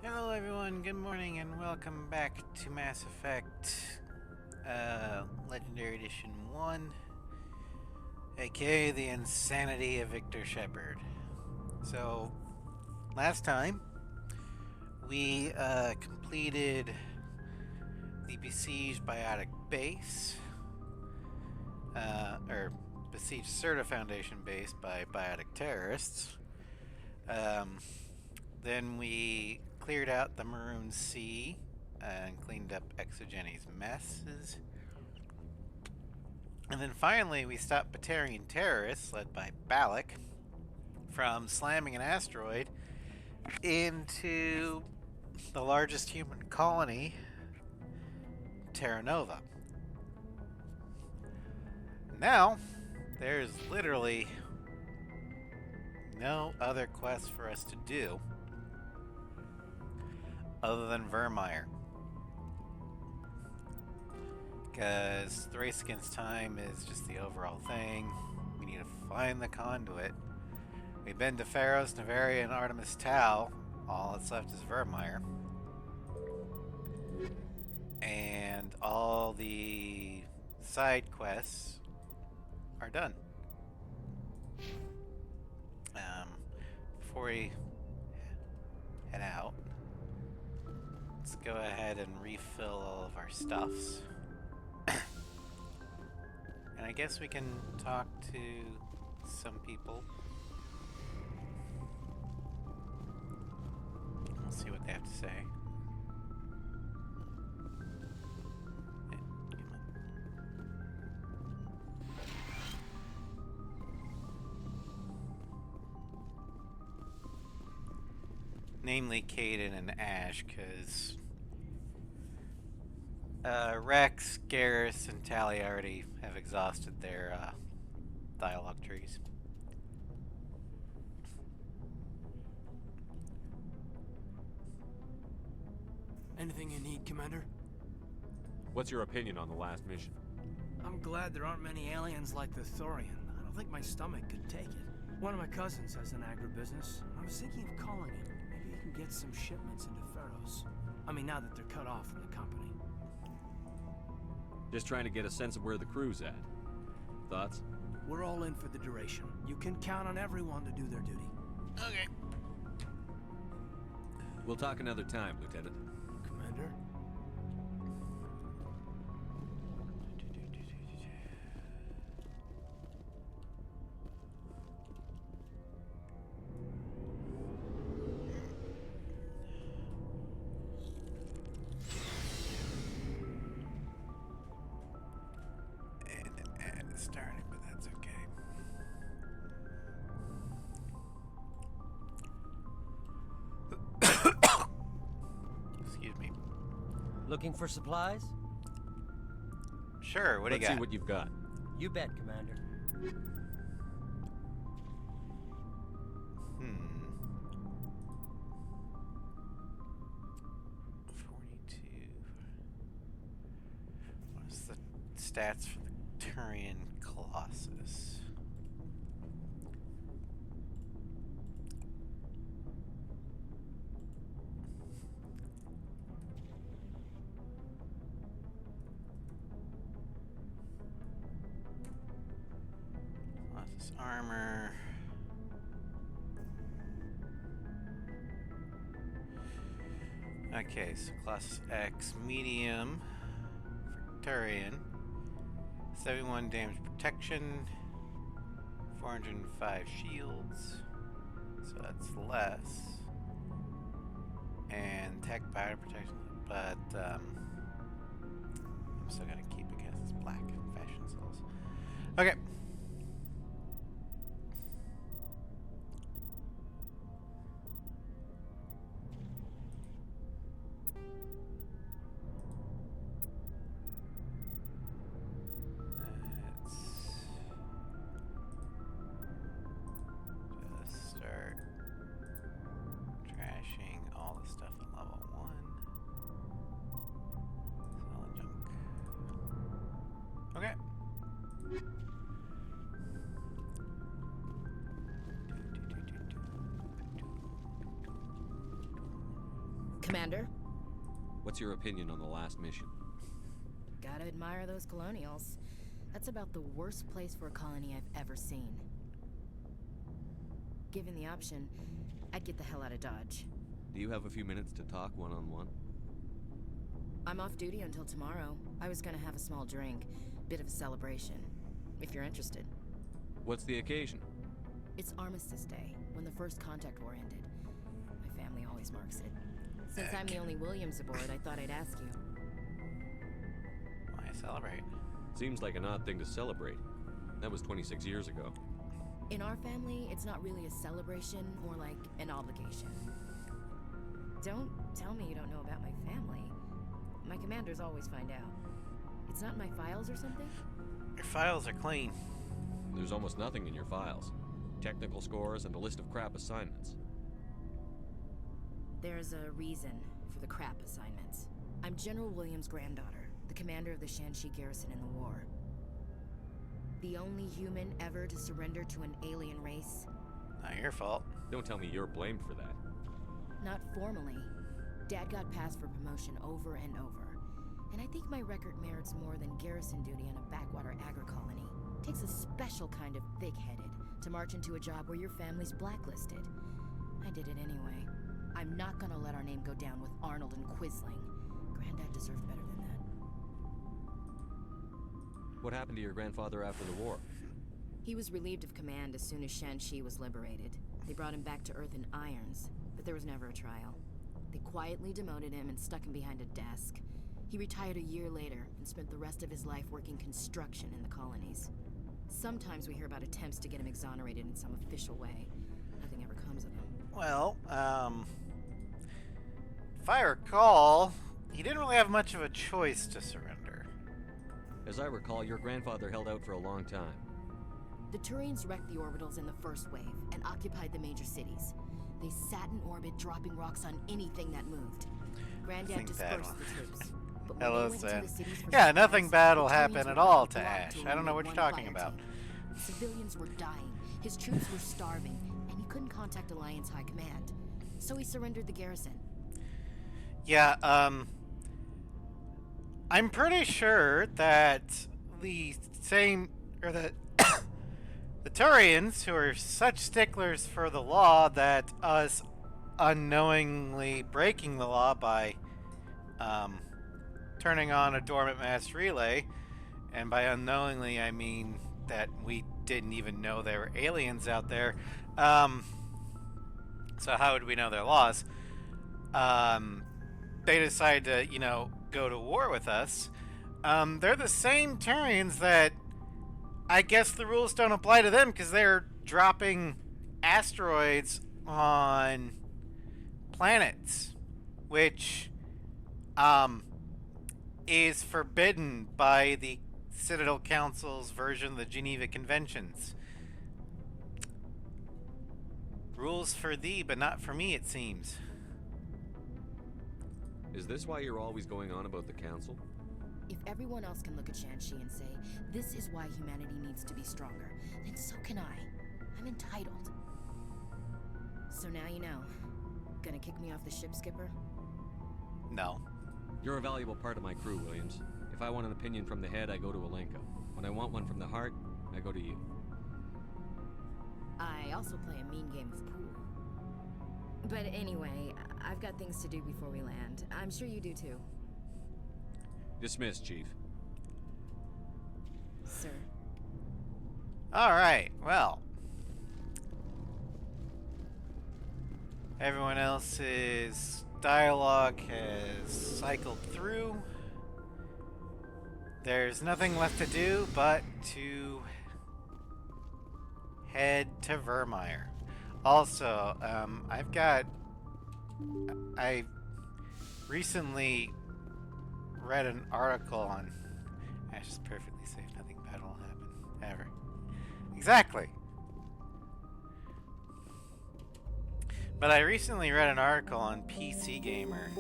Hello everyone, good morning and welcome back to Mass Effect Legendary Edition 1, aka the insanity of Victor Shepard. So, last time we completed the besieged biotic base, or besieged Certa Foundation base by biotic terrorists. Um, Then we cleared out the Maroon Sea and cleaned up Exogeni's messes. And then finally we stopped Batarian terrorists, led by Balak, from slamming an asteroid into the largest human colony, Terra Nova. Now, there's literally no other quest for us to do other than Vermeer. Because the race against time is just the overall thing. We need to find the conduit. We've been to Pharaohs, Navaria, and Artemis Tau. All that's left is Vermeer. And all the side quests are done. Before we head out, let's go ahead and refill all of our stuffs. And I guess we can talk to some people. We'll see what they have to say. Namely Caden and Ash, because Rex, Garrus, and Tally already have exhausted their dialogue trees. Anything you need, Commander? What's your opinion on the last mission? I'm glad there aren't many aliens like the Thorian. I don't think my stomach could take it. One of my cousins has an agribusiness. I was thinking of calling him. Maybe he can get some shipments into Pharaohs. I mean, now that they're cut off from the company. Just trying to get a sense of where the crew's at. Thoughts? We're all in for the duration. You can count on everyone to do their duty. Okay. We'll talk another time, Lieutenant. Commander? And it's starting, but that's okay. Excuse me. Looking for supplies? Sure, what do you Let's got? see what you've got. You bet, Commander. Hmm. 42. What's the stats for the Turian Colossus? Colossus armor. Okay, so Class X medium for Turian. 71 damage protection, 405 shields, so that's less. And tech battle protection, but I'm still gonna keep it because it's black fashion souls. Okay. Start trashing all the stuff at level 1. Solid junk. Okay. Commander, What's your opinion on the last mission? gotta admire those colonials. That's about the worst place for a colony I've ever seen. Given the option, I'd get the hell out of Dodge. Do you have a few minutes to talk one-on-one? I'm off duty until tomorrow. I was gonna have a small drink, bit of a celebration, if you're interested. What's the occasion? It's Armistice Day, when the first contact war ended. My family always marks it. Since I'm the only Williams aboard, I thought I'd ask you. Why celebrate? Seems like an odd thing to celebrate. That was 26 years ago. In our family, it's not really a celebration, more like an obligation. Don't tell me you don't know about my family. My commanders always find out. It's not in my files or something? Your files are clean. There's almost nothing in your files. Technical scores and a list of crap assignments. There's a reason for the crap assignments. I'm General Williams' granddaughter, the commander of the Shanxi garrison in the war. The only human ever to surrender to an alien race. Not your fault. Don't tell me you're blamed for that. Not formally. Dad got passed for promotion over and over. And I think my record merits more than garrison duty on a backwater agri-colony. Takes a special kind of thick-headed to march into a job where your family's blacklisted. I did it anyway. I'm not gonna let our name go down with Arnold and Quisling. Granddad deserved better than that. What happened to your grandfather after the war? He was relieved of command as soon as Shanxi was liberated. They brought him back to Earth in irons, but there was never a trial. They quietly demoted him and stuck him behind a desk. He retired a year later and spent the rest of his life working construction in the colonies. Sometimes we hear about attempts to get him exonerated in some official way. Nothing ever comes of him. Well, if I recall, he didn't really have much of a choice to surrender. As I recall, your grandfather held out for a long time. The Turians wrecked the orbitals in the first wave and occupied the major cities. They sat in orbit, dropping rocks on anything that moved. Granddad Think bad dispersed one. the troops. But when Hello, they went into Sam. the cities for Yeah, supplies, nothing bad will the happen Turians at were all to blocked Ash. to I don't know what eliminate you're one talking fire about. team. Civilians were dying, his troops were starving, and he couldn't contact Alliance High Command. So he surrendered the garrison. Yeah, I'm pretty sure that the same, or the the Turians, who are such sticklers for the law that us unknowingly breaking the law by turning on a dormant mass relay, and by unknowingly I mean that we didn't even know there were aliens out there. So how would we know their laws? They decide to, go to war with us. They're the same Turians that I guess the rules don't apply to them because they're dropping asteroids on planets, which is forbidden by the Citadel Council's version of the Geneva Conventions. Rules for thee, but not for me, it seems. Is this why you're always going on about the council? If everyone else can look at Shanxi and say, this is why humanity needs to be stronger, then so can I. I'm entitled. So now you know. Gonna kick me off the ship, Skipper? No. You're a valuable part of my crew, Williams. If I want an opinion from the head, I go to Alenko. When I want one from the heart, I go to you. I also play a mean game of pool. But anyway, I've got things to do before we land. I'm sure you do too. Dismissed, Chief. Sir. Alright, well. Everyone else's dialogue has cycled through. There's nothing left to do but to head to Vermeer. Also, I recently read an article on Ash is perfectly safe, nothing bad will happen, ever. Exactly. But I recently read an article on PC Gamer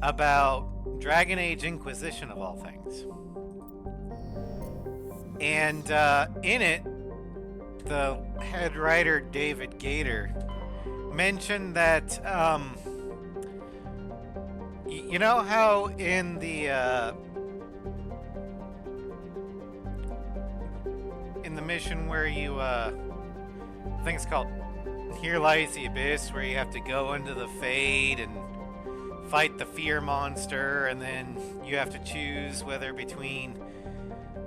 about Dragon Age Inquisition of all things. And in it, the head writer David Gator mentioned that You know how in the mission where you I think it's called Here Lies the Abyss, where you have to go into the Fade and fight the fear monster, and then you have to choose whether between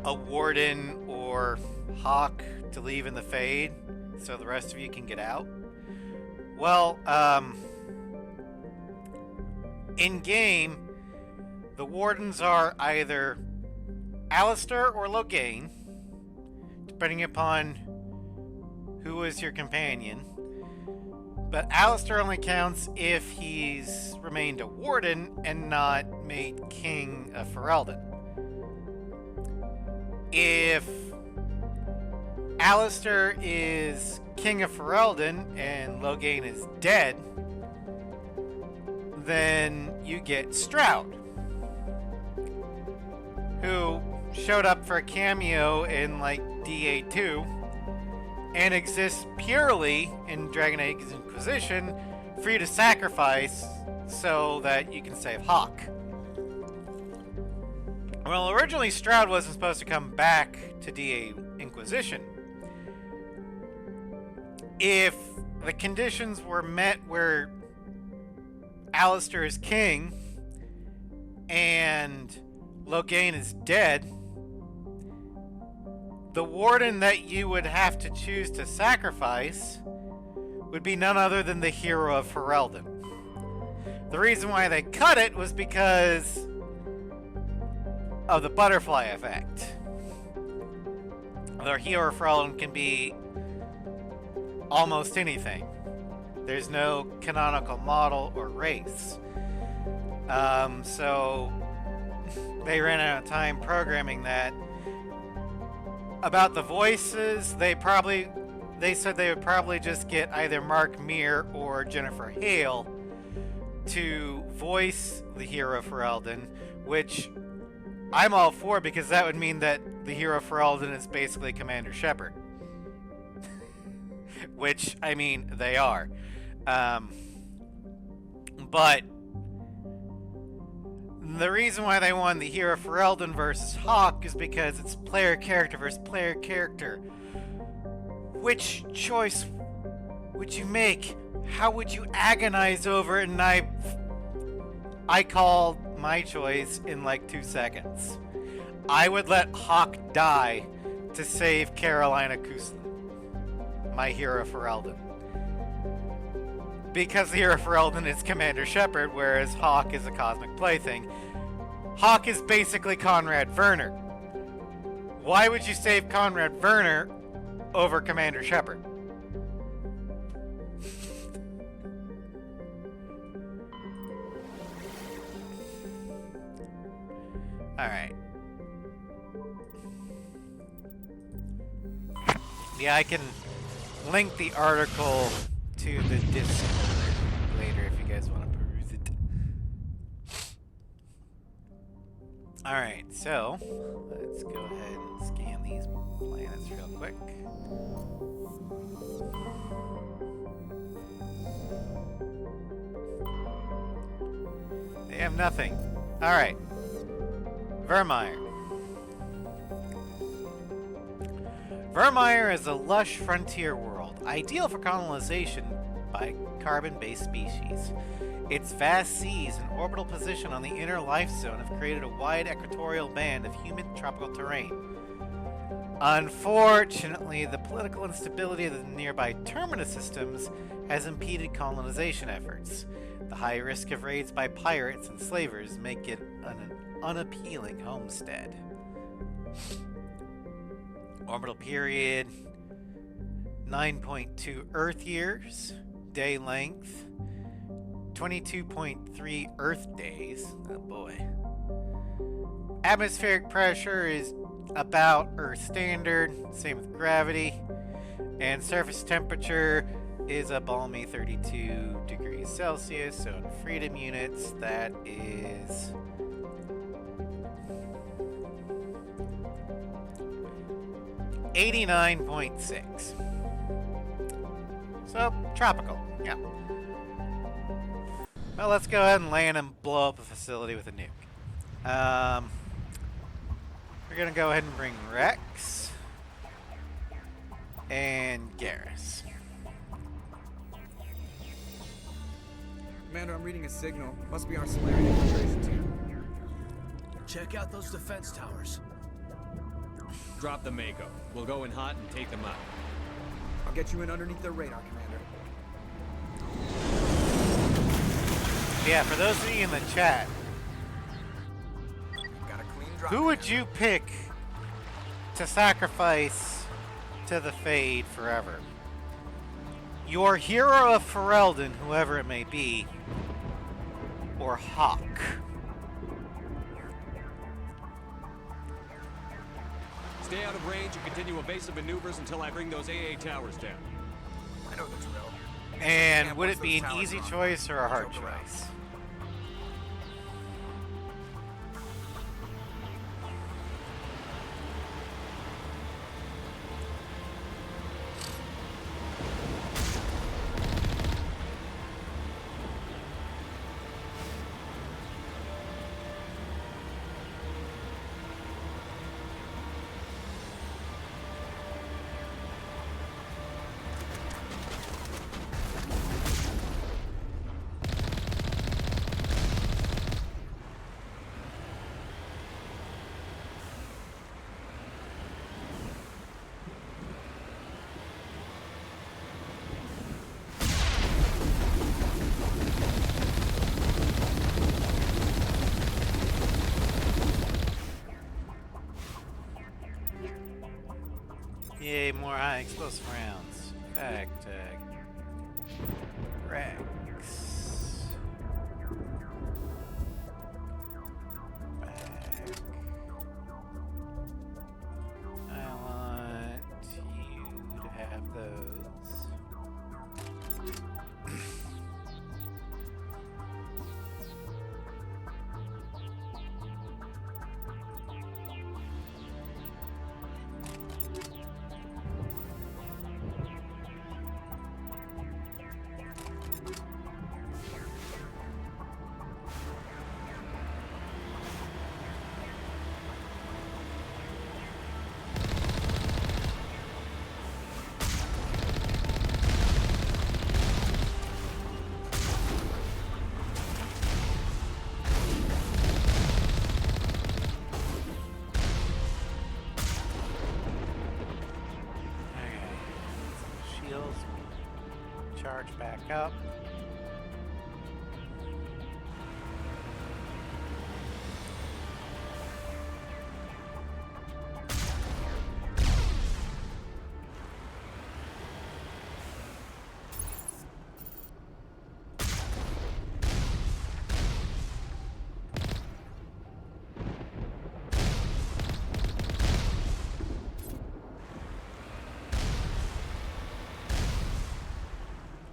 a warden or Hawk to leave in the Fade so the rest of you can get out. Well, in game, the wardens are either Alistair or Loghain, depending upon who is your companion. But Alistair only counts if he's remained a warden and not made king of Ferelden. If Alistair is king of Ferelden and Loghain is dead, then you get Stroud, who showed up for a cameo in like DA2 and exists purely in Dragon Age Inquisition for you to sacrifice so that you can save Hawk. Well, originally Stroud wasn't supposed to come back to DA Inquisition. If the conditions were met where Alistair is king and Loghain is dead, the warden that you would have to choose to sacrifice would be none other than the hero of Ferelden. The reason why they cut it was because of the butterfly effect. The hero of Ferelden can be almost anything. There's no canonical model or race. So they ran out of time programming that. About the voices, they said they would probably just get either Mark Meir or Jennifer Hale to voice the hero of Ferelden, which I'm all for, because that would mean that the hero of Ferelden is basically Commander Shepard. Which, I mean, they are. But the reason why they won the hero of Ferelden versus Hawk is because it's player character versus player character. Which choice would you make? How would you agonize over it? And I called my choice in like 2 seconds. I would let Hawk die to save Carolina Kuslan, my hero of Ferelden. Because the hero of Ferelden is Commander Shepard, whereas Hawk is a cosmic plaything. Hawk is basically Conrad Werner. Why would you save Conrad Werner over Commander Shepard? Alright. Yeah, I can link the article to the Discord later if you guys want to peruse it. Alright, so let's go ahead and scan these planets real quick. They have nothing. Alright. Vermeer. Vermeer is a lush frontier world, ideal for colonization by carbon-based species. Its vast seas and orbital position on the inner life zone have created a wide equatorial band of humid tropical terrain. Unfortunately, the political instability of the nearby terminus systems has impeded colonization efforts. The high risk of raids by pirates and slavers make it an unappealing homestead. Orbital period 9.2 Earth years. Day length 22.3 Earth days. Oh boy. Atmospheric pressure is about Earth standard, same with gravity. And surface temperature is a balmy 32 degrees Celsius. So in freedom units, that is 89.6. So, tropical, yeah. Well, let's go ahead and land and blow up a facility with a nuke. We're gonna go ahead and bring Rex and Garrus. Commander, I'm reading a signal. Must be our Solarian infiltration team. Check out those defense towers. Drop the Mako. We'll go in hot and take them out. I'll get you in underneath their radar, Commander. Yeah, for those of you in the chat, Got a clean drop. who would you pick to sacrifice to the Fade forever? Your hero of Ferelden, whoever it may be, or Hawk? Stay out of range and continue evasive maneuvers until I bring those AA towers down. I know the drill. And would it be an easy choice or a hard Joke around. choice? Yay, more high explosive rounds. Fact tag. Rex. Back. I want you to have those. Shields charge back up.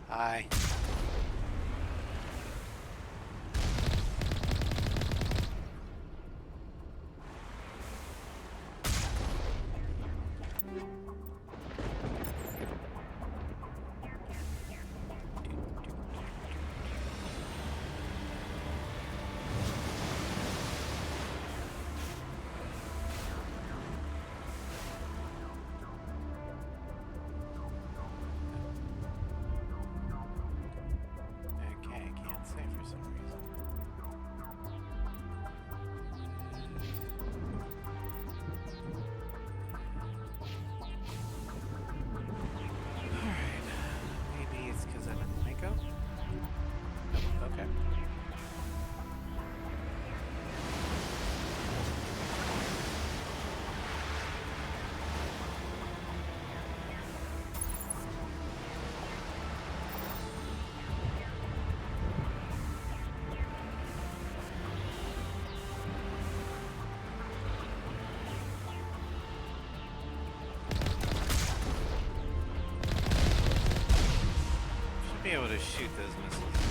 Aye. Okay, can't say for some reason. Alright. Maybe it's because I'm in Mako? Okay. Should be able to shoot those missiles down.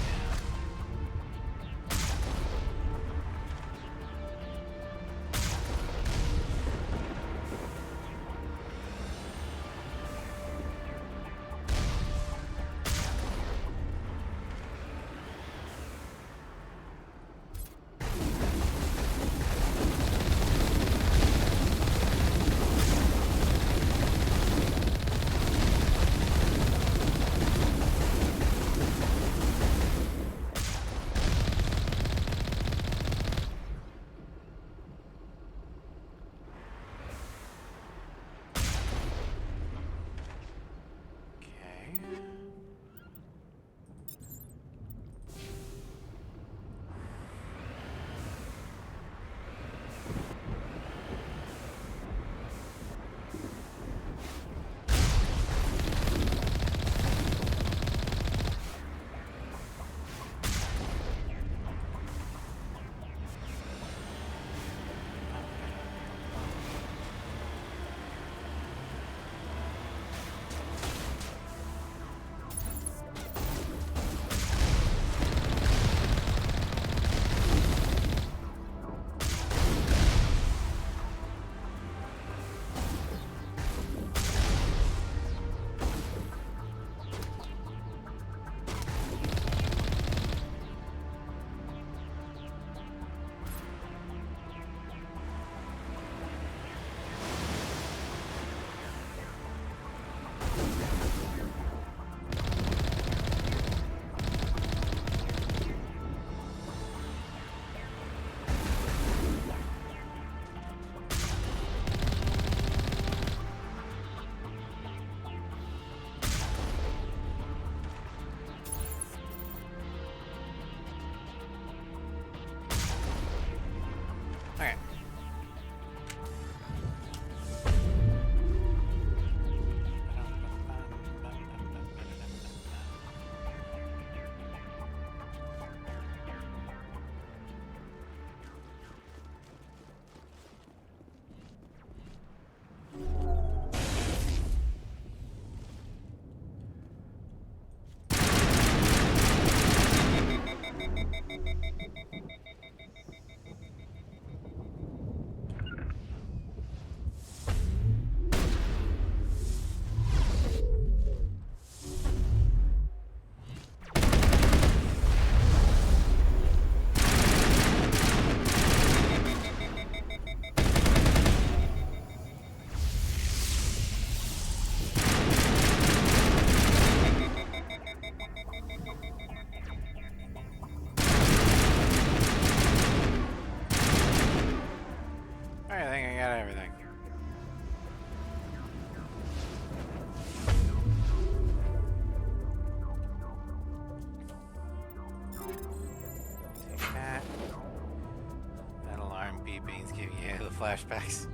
flashbacks.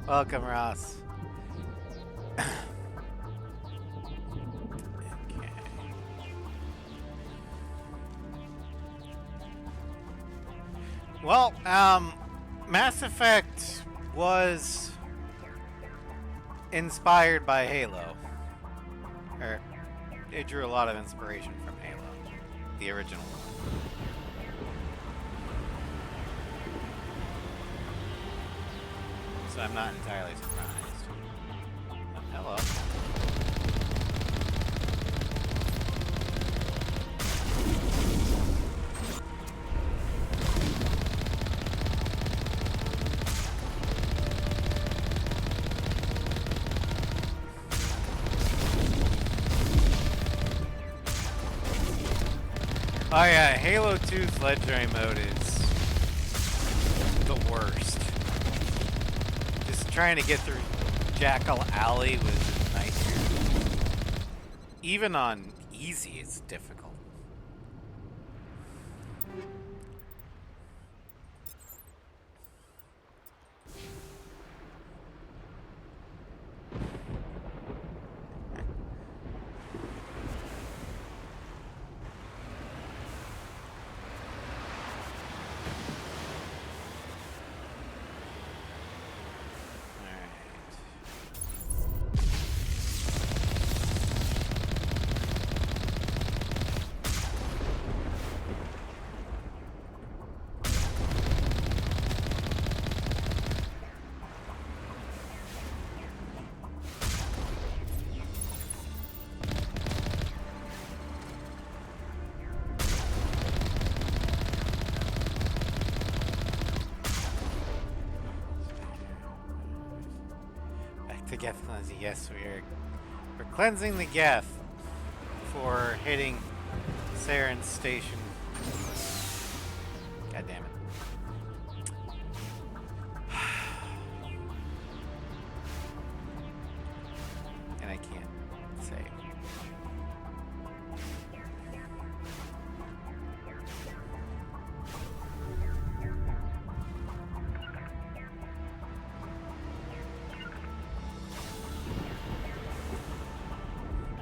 Welcome, Ross. Okay. Well, Mass Effect was inspired by Halo. Or, it drew a lot of inspiration from Halo, the original one. So I'm not entirely surprised. Oh, hello. Oh yeah, Halo 2's legendary mode is the worst. Just trying to get through Jackal Alley was a nightmare. Even on easy, it's difficult. To Geth cleansing, yes, we're cleansing the Geth for hitting Saren's station. God damn it. And I can't save.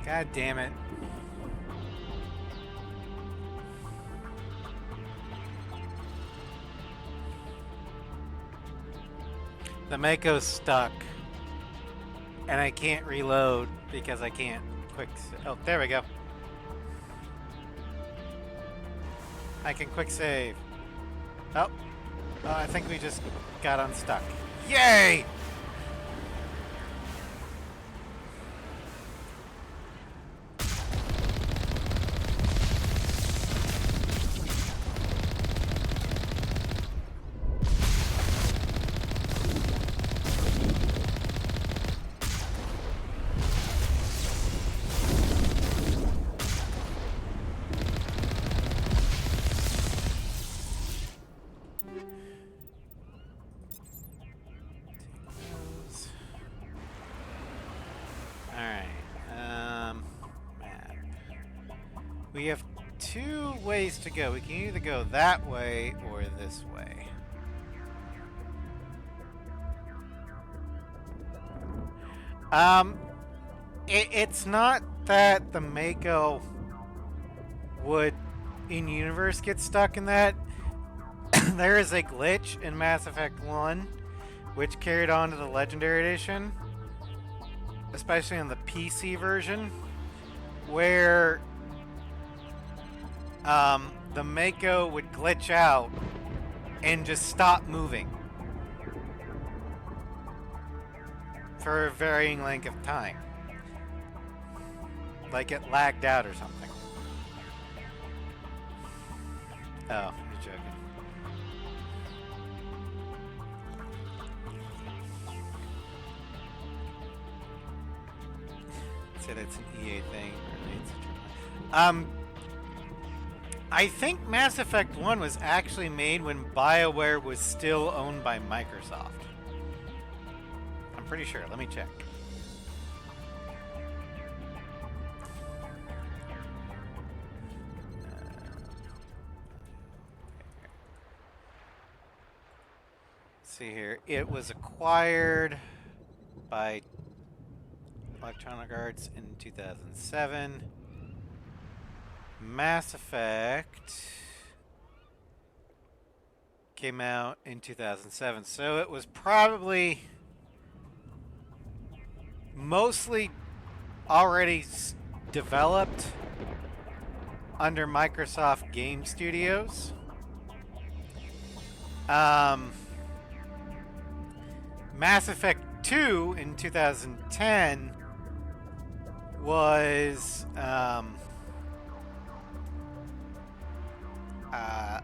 God damn it. The Mako's stuck. And I can't reload because I can't oh, there we go. I can quick save. Oh. Oh, I think we just got unstuck. Yay! We have two ways to go. We can either go that way or this way. It's not that the Mako would in universe get stuck in that. There is a glitch in Mass Effect 1 which carried on to the Legendary Edition, especially in the PC version, where the Mako would glitch out and just stop moving for a varying length of time. Like it lagged out or something. Oh, you're joking. Say that's an EA thing. I think Mass Effect 1 was actually made when BioWare was still owned by Microsoft. I'm pretty sure. Let me check. see here. It was acquired by Electronic Arts in 2007. Mass Effect came out in 2007, so it was probably mostly already developed under Microsoft Game Studios. Mass Effect 2 in 2010 was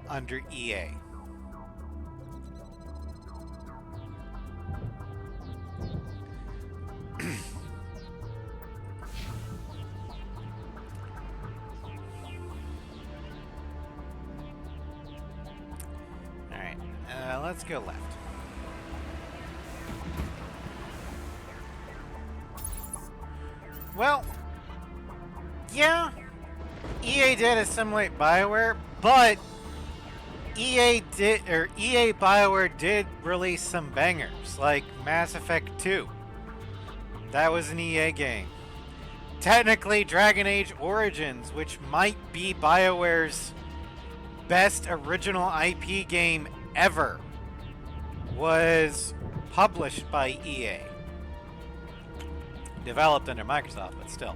under EA. Alright, let's go left. Well, yeah, EA did assimilate BioWare, but EA BioWare did release some bangers, like Mass Effect 2. That was an EA game. Technically, Dragon Age Origins, which might be BioWare's best original IP game ever, was published by EA. Developed under Microsoft, but still.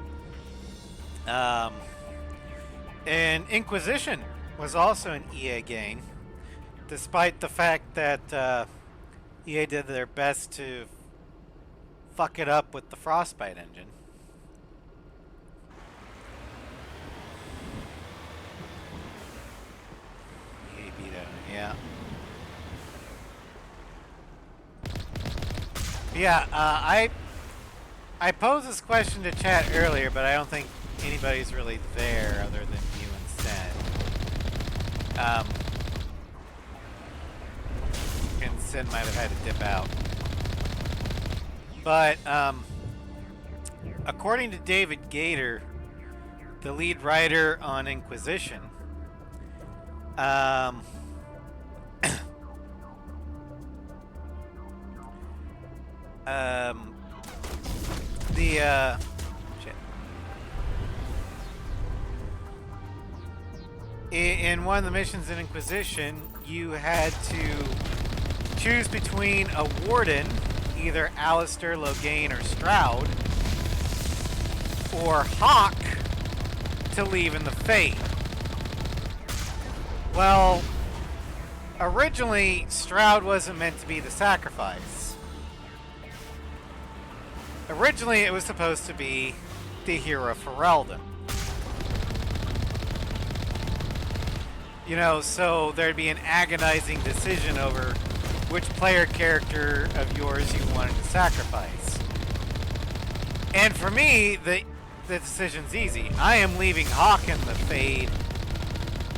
And Inquisition was also an EA game, despite the fact that EA did their best to fuck it up with the Frostbite engine. EA Beta, yeah. Yeah, I posed this question to chat earlier, but I don't think anybody's really there other than you and Sen. And Sen might have had to dip out. But, according to David Gator, the lead writer on Inquisition, in one of the missions in Inquisition, you had to choose between a warden, either Alistair, Loghain, or Stroud, or Hawk to leave in the Fate. Well, originally, Stroud wasn't meant to be the sacrifice. Originally, it was supposed to be the hero Ferelden. You know, so there'd be an agonizing decision over which player character of yours you wanted to sacrifice. And for me, the decision's easy. I am leaving Hawk in the Fade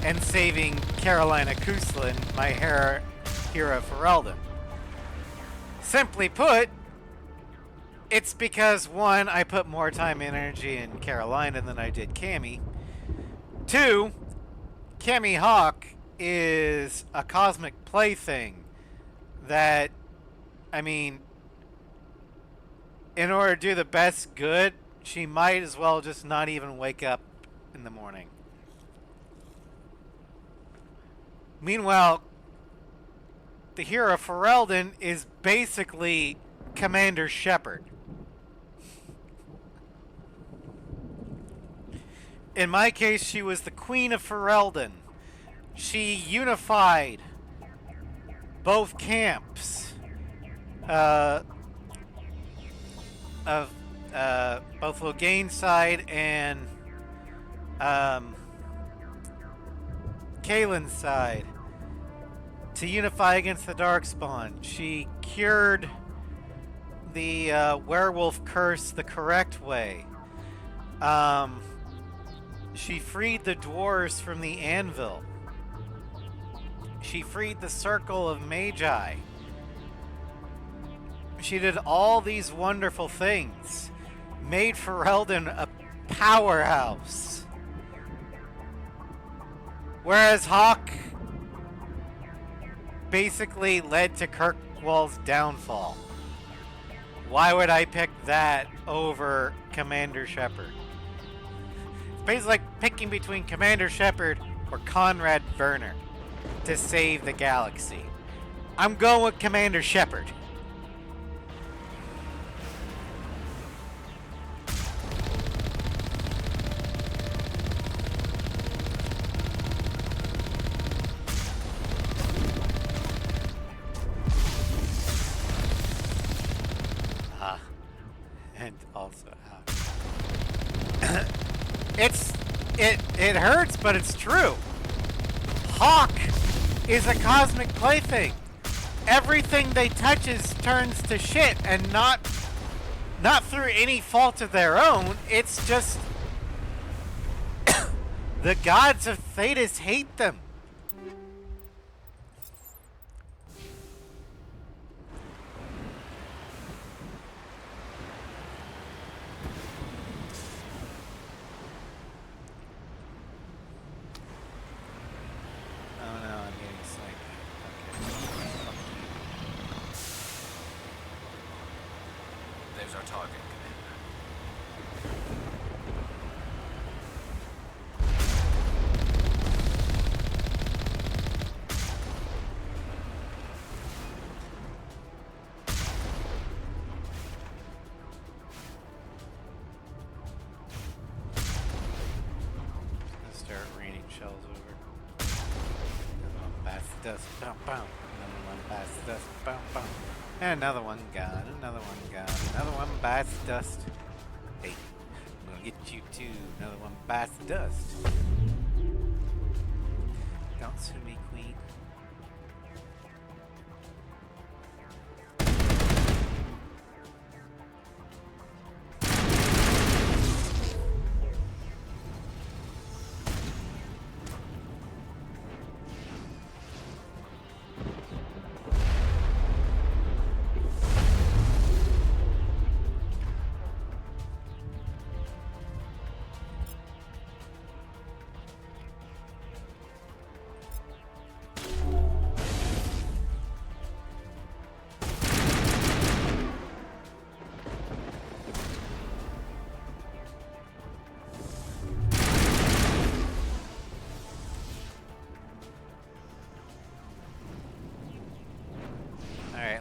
and saving Carolina Kuslin, my hero Ferelden. Simply put, it's because, one, I put more time and energy in Carolina than I did Cammy. Two, Cammy Hawk is a cosmic plaything that, I mean, in order to do the best good, she might as well just not even wake up in the morning. Meanwhile, the hero Ferelden is basically Commander Shepard. In my case, she was the Queen of Ferelden. She unified both camps of both Loghain's side and Kaelin's side to unify against the Darkspawn. She cured the werewolf curse the correct way. She freed the dwarves from the anvil. She freed the circle of Magi. She did all these wonderful things. Made Ferelden a powerhouse. Whereas Hawk basically led to Blackwall's downfall. Why would I pick that over Commander Shepard? It's basically like picking between Commander Shepard or Conrad Werner to save the galaxy. I'm going with Commander Shepard. And also, it hurts, but it's true. Hawk is a cosmic plaything. Everything they touches turns to shit, and not through any fault of their own. It's just the gods of Thetis hate them. Our target, Let's start raining shells over. Another one past the dust, boom, boom. Another one past the dust, boom, boom. And another one gone, another one gone, another one bites the dust. Hey, I'm gonna get you too. Another one bites the dust. Don't sue me, queen.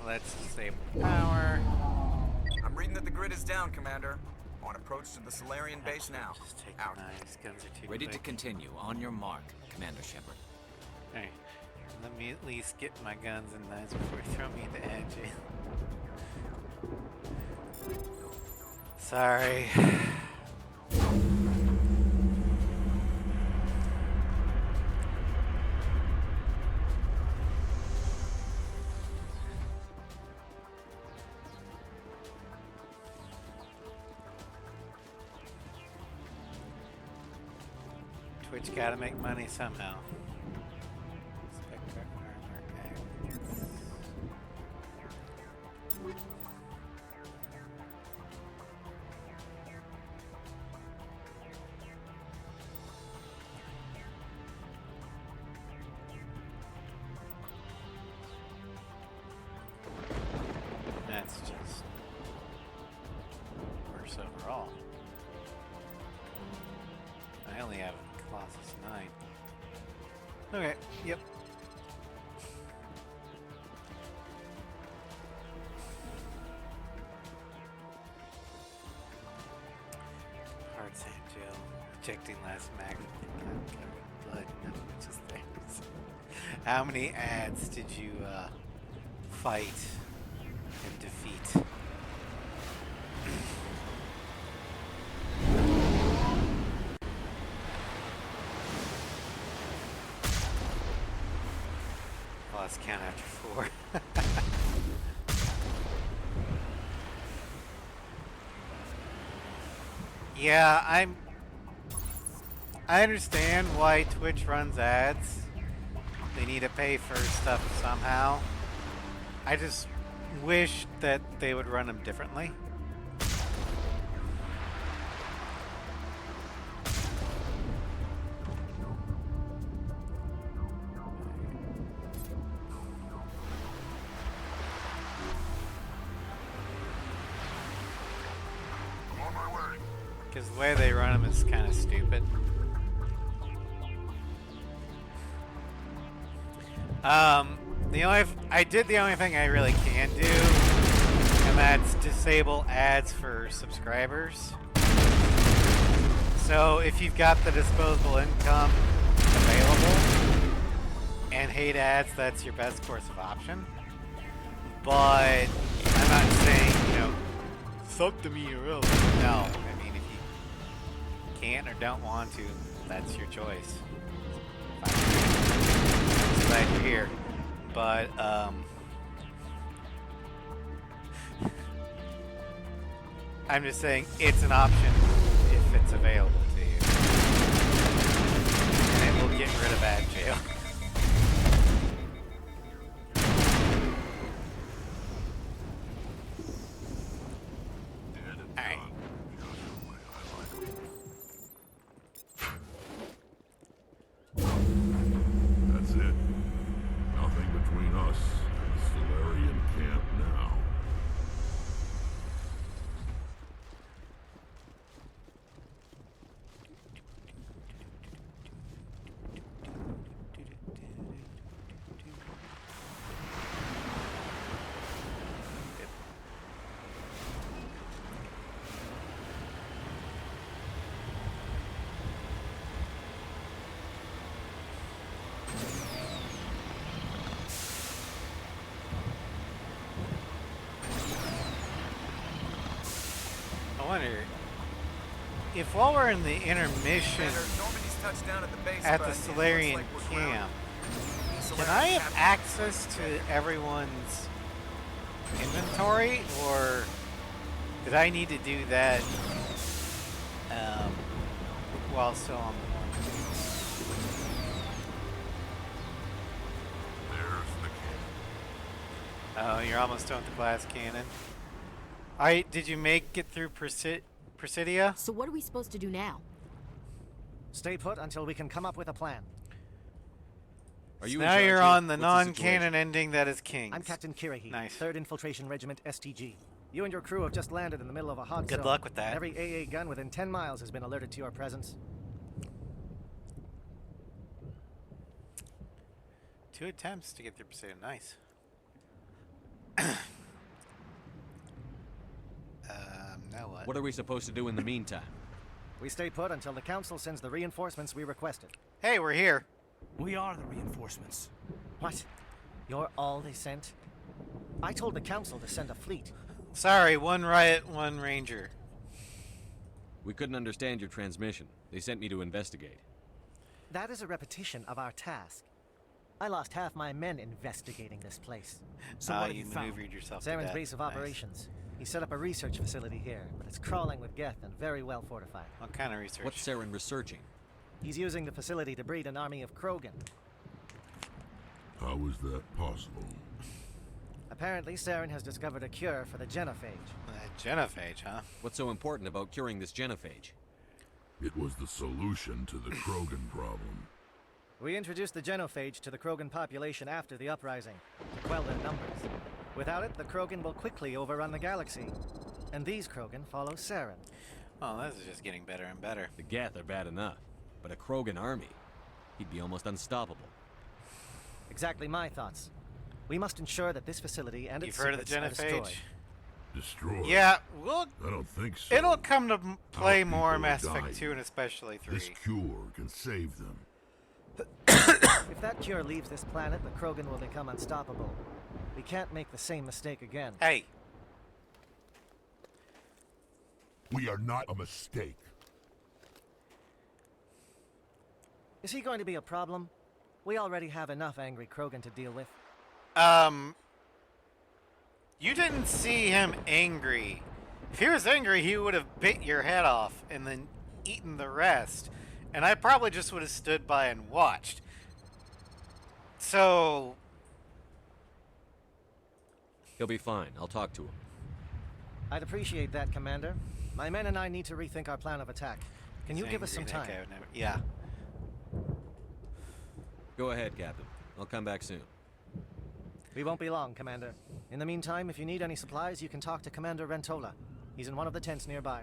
Let's disable power. I'm reading that the grid is down, Commander. On approach to the Solarian base now. Just take Out. These guns are too ready quick. to continue. On your mark, Commander Shepard. Alright, let me at least get my guns and knives before you throw me at the edge. Sorry. Twitch gotta make money somehow. Spectre armor X. That's just worse overall. I only have Colossus 9. Okay, yep. Hard sand gel. Ejecting last mag. Blood. No, it's just there. How many ads did you fight and defeat? Lost count after 4. Yeah, I understand why Twitch runs ads. They need to pay for stuff somehow. I just wish that they would run them differently. Because the way they run them is kind of stupid. I did the only thing I really can do, and that's disable ads for subscribers. So if you've got the disposable income available and hate ads, that's your best course of option. But I'm not saying, sub to me or else. No, I mean, if you can't or don't want to, that's your choice. I'm glad you're here. But, I'm just saying it's an option if it's available to you. And it will get rid of ad jail. Alright. That's it. Nothing between us and the Solarian camp now. I wonder if while we're in the intermission Normandy's touched down at the base, at but the it looks Solarian like we're camp, grounded. can I have access to everyone's inventory, or did I need to do that while still on the one? There's the camp. Oh, you're almost done with the glass cannon. Did you make it through Presidia? So what are we supposed to do now? Stay put until we can come up with a plan. Are you So in now charge you're here? on the What's non-canon situation? ending that is King's. I'm Captain Kirahi, Nice. 3rd Infiltration Regiment STG. You and your crew have just landed in the middle of a hot Good zone. luck with that. Every AA gun within 10 miles has been alerted to your presence. 2 attempts to get through Presidia. Nice. Now what? What are we supposed to do in the meantime? We stay put until the Council sends the reinforcements we requested. Hey, we're here. We are the reinforcements. What? You're all they sent? I told the Council to send a fleet. Sorry, 1 riot, 1 ranger. We couldn't understand your transmission. They sent me to investigate. That is a repetition of our task. I lost half my men investigating this place. So what have you you found? maneuvered yourself to Saren's death. base of Nice. operations. He set up a research facility here, but it's crawling with Geth and very well fortified. What kind of research? What's Saren researching? He's using the facility to breed an army of Krogan. How is that possible? Apparently, Saren has discovered a cure for the genophage. Genophage, huh? What's so important about curing this genophage? It was the solution to the Krogan problem. We introduced the genophage to the Krogan population after the uprising, to quell their numbers. Without it, the Krogan will quickly overrun the galaxy. And these Krogan follow Saren. Oh, this is just getting better and better. The Geth are bad enough, but a Krogan army, he'd be almost unstoppable. Exactly my thoughts. We must ensure that this facility and its You've heard of the secrets are genophage? destroyed. Destroyed? Yeah, I don't think so. it'll come to play Our more in people Mass are Effect dying. 2 and especially 3. This cure can save them. If that cure leaves this planet, the Krogan will become unstoppable. We can't make the same mistake again. Hey, We are not a mistake. Is he going to be a problem? We already have enough angry Krogan to deal with. you didn't see him angry. If he was angry, he would have bit your head off and then eaten the rest. And I probably just would have stood by and watched. So, He'll be fine. I'll talk to him. I'd appreciate that, Commander. My men and I need to rethink our plan of attack. Can you he's give us some angry, that time? guy would never- yeah. Go ahead, Captain. I'll come back soon. We won't be long, Commander. In the meantime, if you need any supplies, you can talk to Commander Rentola. He's in one of the tents nearby.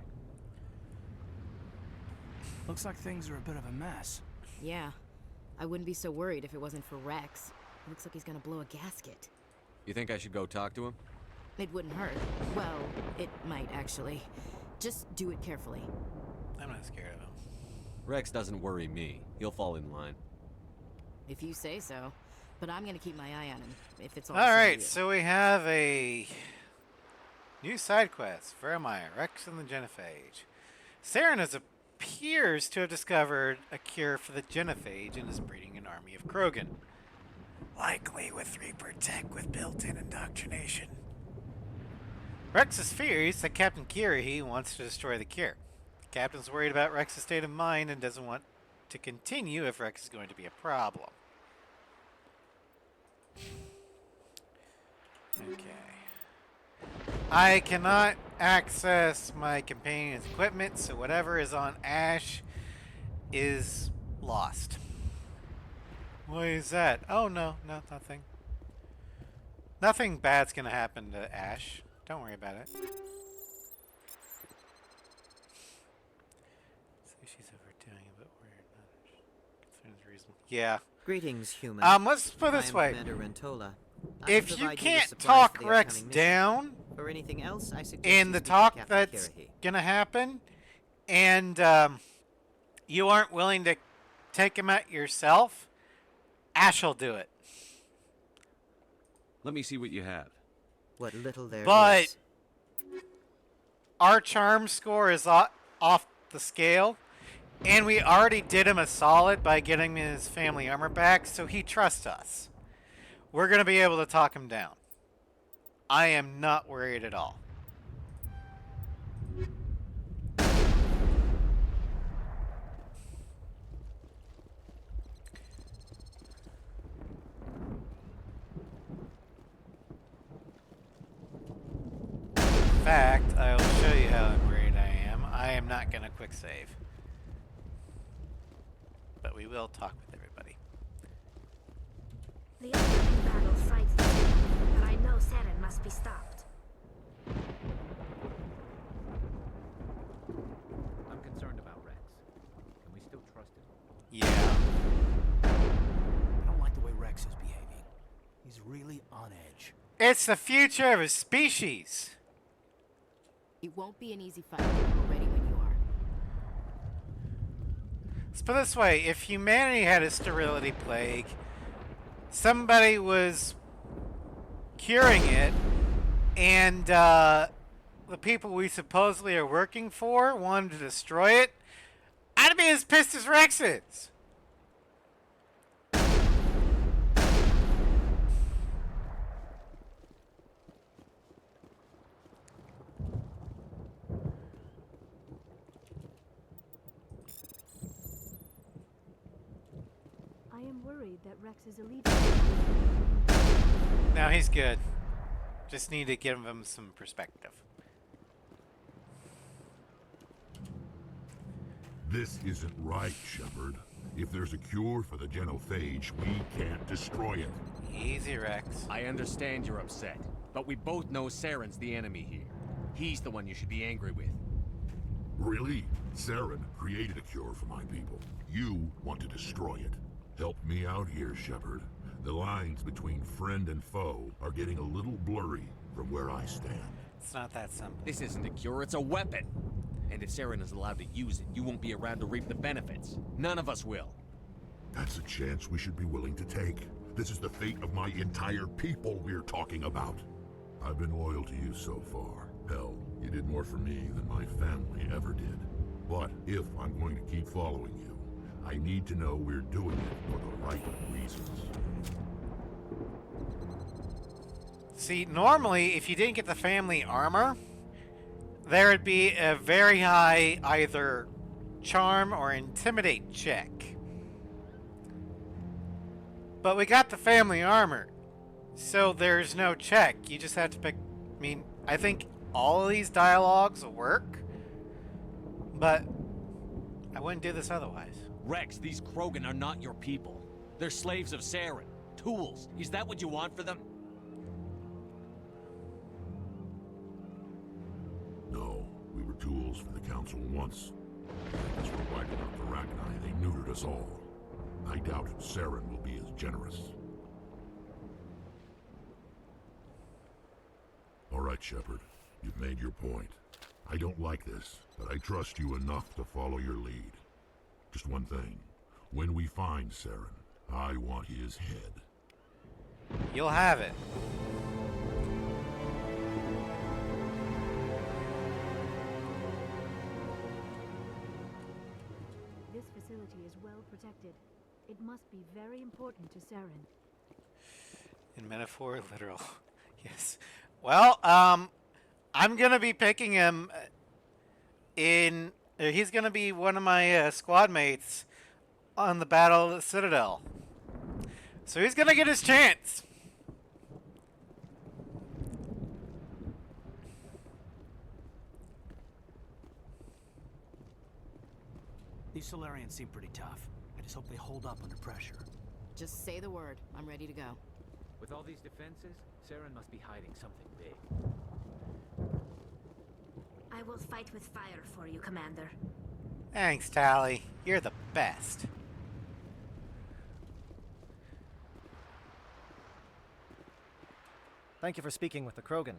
Looks like things are a bit of a mess. Yeah. I wouldn't be so worried if it wasn't for Rex. Looks like he's gonna blow a gasket. You think I should go talk to him? It wouldn't hurt. Well, it might actually. Just do it carefully. I'm not scared of him. Rex doesn't worry me. He'll fall in line. If you say so. But I'm gonna keep my eye on him, if it's all Alright, so we have a new side quest. Vermeer, Rex and the Genophage. Saren appears to have discovered a cure for the Genophage and is breeding an army of Krogan. Likely with Reaper tech with built-in indoctrination. Rex's fears that Captain Kirihi wants to destroy the cure. The captain's worried about Rex's state of mind and doesn't want to continue if Rex is going to be a problem. Okay. I cannot access my companion's equipment, so whatever is on Ash is lost. What is that? Oh, no, nothing. Nothing bad's gonna happen to Ash. Don't worry about it. Sushi's overdoing it, but we're not reasonable. Yeah. Greetings, human. Let's put it this way. Commander Rentola. If you can't talk Rex down, or anything else, I suggest in the talk that's gonna happen, and you aren't willing to take him out yourself, Ash will do it. Let me see what you have. What little there But is. Our charm score is off the scale, and we already did him a solid by getting his family armor back, so he trusts us. We're going to be able to talk him down. I am not worried at all. In fact, I will show you how worried I am. I am not going to quick save. But we will talk with everybody. The upcoming battle frightens me, but I know Saren must be stopped. I'm concerned about Rex. Can we still trust him? Yeah. I don't like the way Rex is behaving. He's really on edge. It's the future of his species. It won't be an easy fight. We're ready when you are. Let's put it this way. If humanity had a sterility plague, somebody was curing it, and the people we supposedly are working for wanted to destroy it, I'd be as pissed as Rex is. I am worried that Rex is a leader. No, he's good. Just need to give him some perspective. This isn't right, Shepard. If there's a cure for the genophage, we can't destroy it. Easy, Rex. I understand you're upset, but we both know Saren's the enemy here. He's the one you should be angry with. Really? Saren created a cure for my people. You want to destroy it. Help me out here, Shepard. The lines between friend and foe are getting a little blurry from where I stand. It's not that simple. This isn't a cure, it's a weapon. And if Saren is allowed to use it, you won't be around to reap the benefits. None of us will. That's a chance we should be willing to take. This is the fate of my entire people we're talking about. I've been loyal to you so far. Hell, you did more for me than my family ever did. But if I'm going to keep following you, I need to know we're doing it for the right reasons. See, normally, if you didn't get the family armor, there would be a very high either charm or intimidate check. But we got the family armor, so there's no check. You just have to pick. I mean, I think all of these dialogues will work, but I wouldn't do this otherwise. Rex, these Krogan are not your people. They're slaves of Saren. Tools. Is that what you want for them? No, we were tools for the Council once. As for wiping out the Rachni, they neutered us all. I doubt Saren will be as generous. All right, Shepard. You've made your point. I don't like this, but I trust you enough to follow your lead. Just one thing. When we find Saren, I want his head. You'll have it. This facility is well protected. It must be very important to Saren. In metaphor, literal. Yes. Well, I'm gonna be picking him in. He's gonna be one of my squad mates on the Battle of the Citadel. So he's gonna get his chance. These Solarians seem pretty tough. I just hope they hold up under pressure. Just say the word. I'm ready to go. With all these defenses, Saren must be hiding something big. I will fight with fire for you, Commander. Thanks, Tally. You're the best. Thank you for speaking with the Krogan.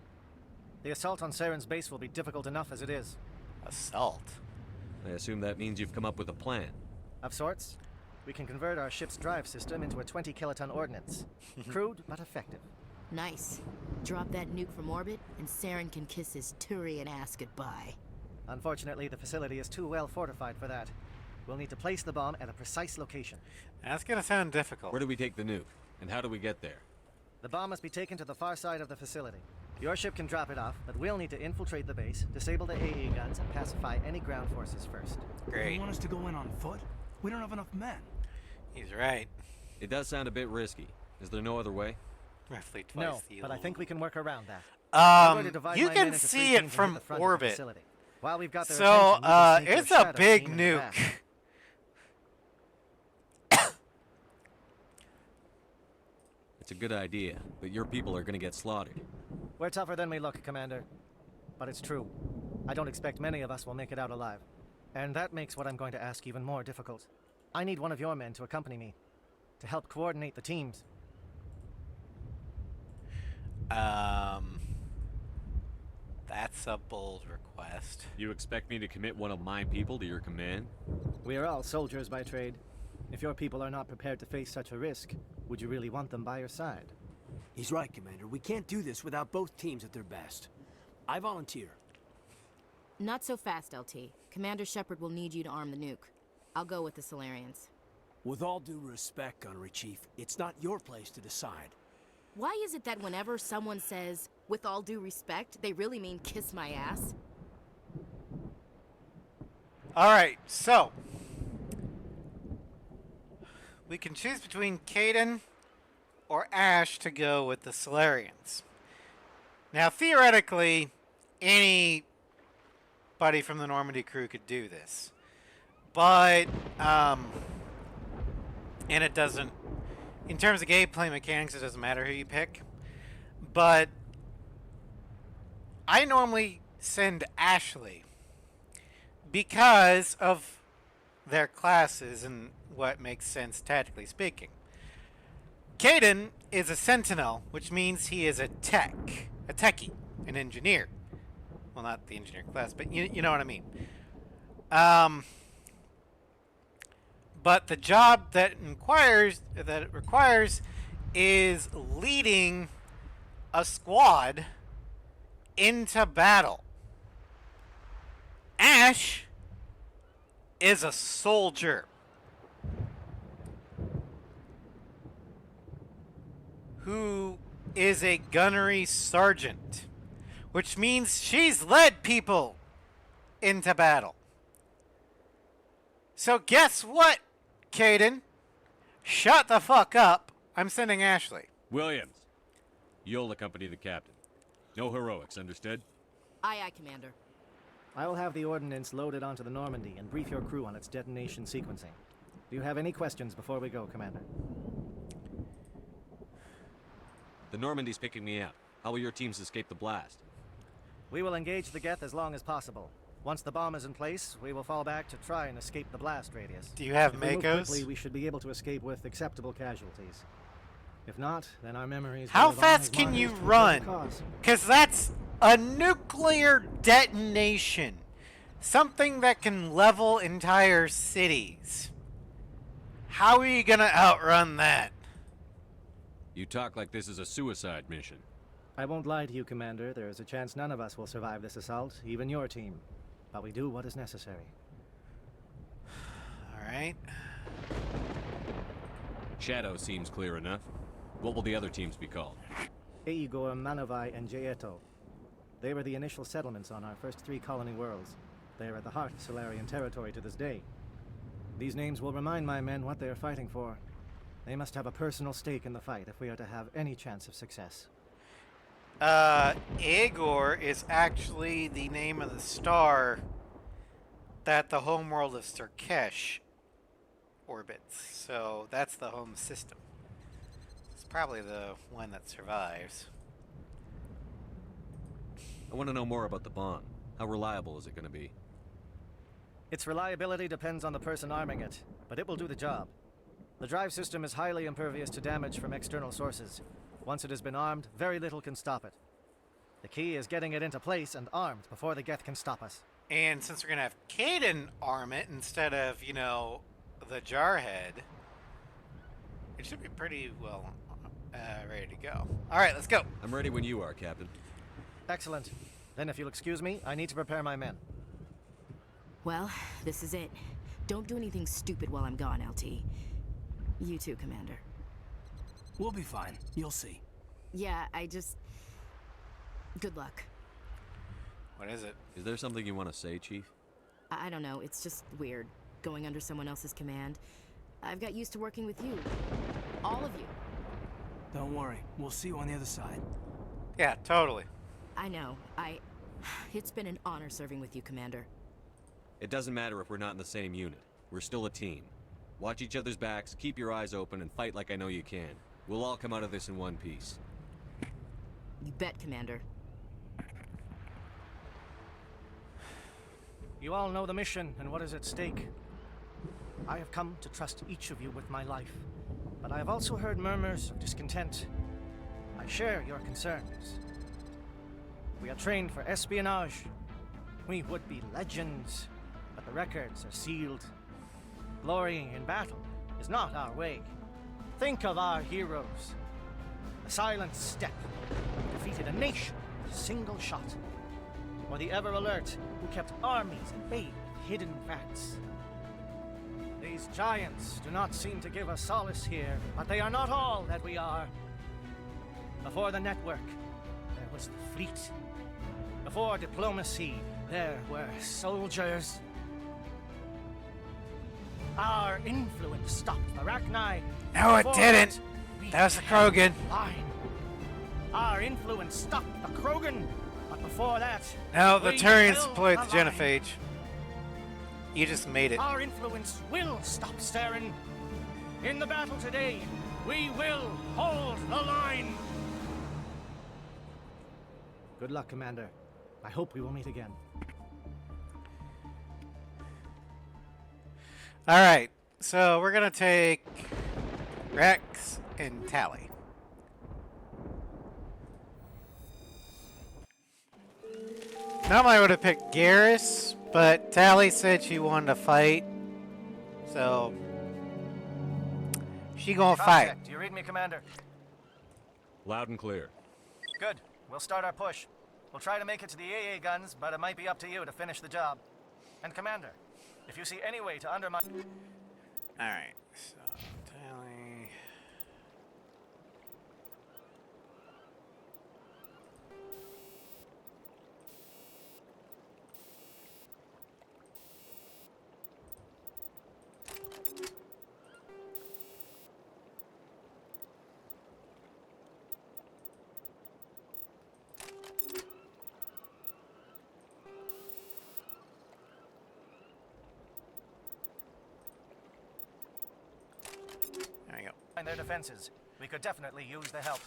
The assault on Saren's base will be difficult enough as it is. Assault? I assume that means you've come up with a plan. Of sorts. We can convert our ship's drive system into a 20-kiloton ordnance. Crude, but effective. Nice. Drop that nuke from orbit, and Saren can kiss his Turian ass goodbye. Unfortunately, the facility is too well fortified for that. We'll need to place the bomb at a precise location. That's gonna sound difficult. Where do we take the nuke? And how do we get there? The bomb must be taken to the far side of the facility. Your ship can drop it off, but we'll need to infiltrate the base, disable the AE guns, and pacify any ground forces first. Great. You want us to go in on foot? We don't have enough men. He's right. It does sound a bit risky. Is there no other way? Roughly twice No, the but I think we can work around that. Um, going to divide you my can men into see three it teams and hit from the front of the orbit. facility. While we've got their So, attention, we can sneak it's their a shadow big team in the nuke. back. It's a good idea, but your people are gonna get slaughtered. We're tougher than we look, Commander. But it's true. I don't expect many of us will make it out alive. And that makes what I'm going to ask even more difficult. I need one of your men to accompany me, to help coordinate the teams. That's a bold request. You expect me to commit one of my people to your command? We are all soldiers by trade. If your people are not prepared to face such a risk, would you really want them by your side? He's right, Commander. We can't do this without both teams at their best. I volunteer. Not so fast, LT. Commander Shepard will need you to arm the nuke. I'll go with the Solarians. With all due respect, Gunnery Chief, it's not your place to decide. Why is it that whenever someone says, with all due respect, they really mean kiss my ass? Alright, so we can choose between Kaidan or Ash to go with the Solarians. Now, theoretically, anybody from the Normandy crew could do this. But, and it doesn't, in terms of gameplay mechanics, it doesn't matter who you pick. But I normally send Ashley because of their classes and what makes sense tactically speaking. Kaidan is a sentinel, which means he is a techie, an engineer. Well, not the engineer class, but you know what I mean. But the job that it requires is leading a squad into battle. Ash is a soldier who is a gunnery sergeant, which means she's led people into battle. So guess what, Kaidan? Shut the fuck up. I'm sending Ashley. Williams, you'll accompany the captain. No heroics, understood? Aye, aye, Commander. I will have the ordnance loaded onto the Normandy and brief your crew on its detonation sequencing. Do you have any questions before we go, Commander? The Normandy's picking me up. How will your teams escape the blast? We will engage the Geth as long as possible. Once the bomb is in place, we will fall back to try and escape the blast radius. Do you have If we move Makos? quickly, we should be able to escape with acceptable casualties. If not, then our memories. How will live on fast as can martyrs you to a run? good cause. Because that's a nuclear detonation. Something that can level entire cities. How are you gonna outrun that? You talk like this is a suicide mission. I won't lie to you, Commander. There is a chance none of us will survive this assault, even your team. But we do what is necessary. Alright. Shadow seems clear enough. What will the other teams be called? Igor, Manovai, and Jaeto. They were the initial settlements on our first 3 colony worlds. They are at the heart of Solarian territory to this day. These names will remind my men what they are fighting for. They must have a personal stake in the fight if we are to have any chance of success. Igor is actually the name of the star that the homeworld of Surkesh orbits. So that's the home system. It's probably the one that survives. I want to know more about the bomb. How reliable is it going to be? Its reliability depends on the person arming it, but it will do the job. The drive system is highly impervious to damage from external sources. Once it has been armed, very little can stop it. The key is getting it into place and armed before the Geth can stop us. And since we're going to have Caden arm it instead of, you know, the Jarhead, it should be pretty well ready to go. Alright, let's go. I'm ready when you are, Captain. Excellent. Then if you'll excuse me, I need to prepare my men. Well, this is it. Don't do anything stupid while I'm gone, LT. You too, Commander. We'll be fine. You'll see. Yeah, good luck. What is it? Is there something you want to say, Chief? I don't know, it's just weird, going under someone else's command. I've got used to working with you. All of you. Don't worry. We'll see you on the other side. Yeah, totally. I know. It's been an honor serving with you, Commander. It doesn't matter if we're not in the same unit. We're still a team. Watch each other's backs, keep your eyes open, and fight like I know you can. We'll all come out of this in one piece. You bet, Commander. You all know the mission and what is at stake. I have come to trust each of you with my life, but I have also heard murmurs of discontent. I share your concerns. We are trained for espionage. We would be legends, but the records are sealed. Glorying in battle is not our way. Think of our heroes. The Silent Step defeated a nation with a single shot. Or the Ever Alert, who kept armies at bay with hidden facts. These giants do not seem to give us solace here, but they are not all that we are. Before the network, there was the fleet. Before diplomacy, there were soldiers. Our influence stopped the Arachni. No, it didn't. That was the Krogan. Line. Our influence stopped the Krogan, but before that, No, the we Turians held deployed the line. genophage. You just made it. Our influence will stop Saren. In the battle today, we will hold the line. Good luck, Commander. I hope we will meet again. Alright, so we're gonna take Rex and Tally. Normally I would have picked Garrus, but Tally said she wanted to fight, so she gonna fight. Do you read me, Commander? Loud and clear. Good. We'll start our push. We'll try to make it to the AA guns, but it might be up to you to finish the job. And Commander, if you see any way to undermine... Alright, so Tally... There we go. And their defenses. We could definitely use the help.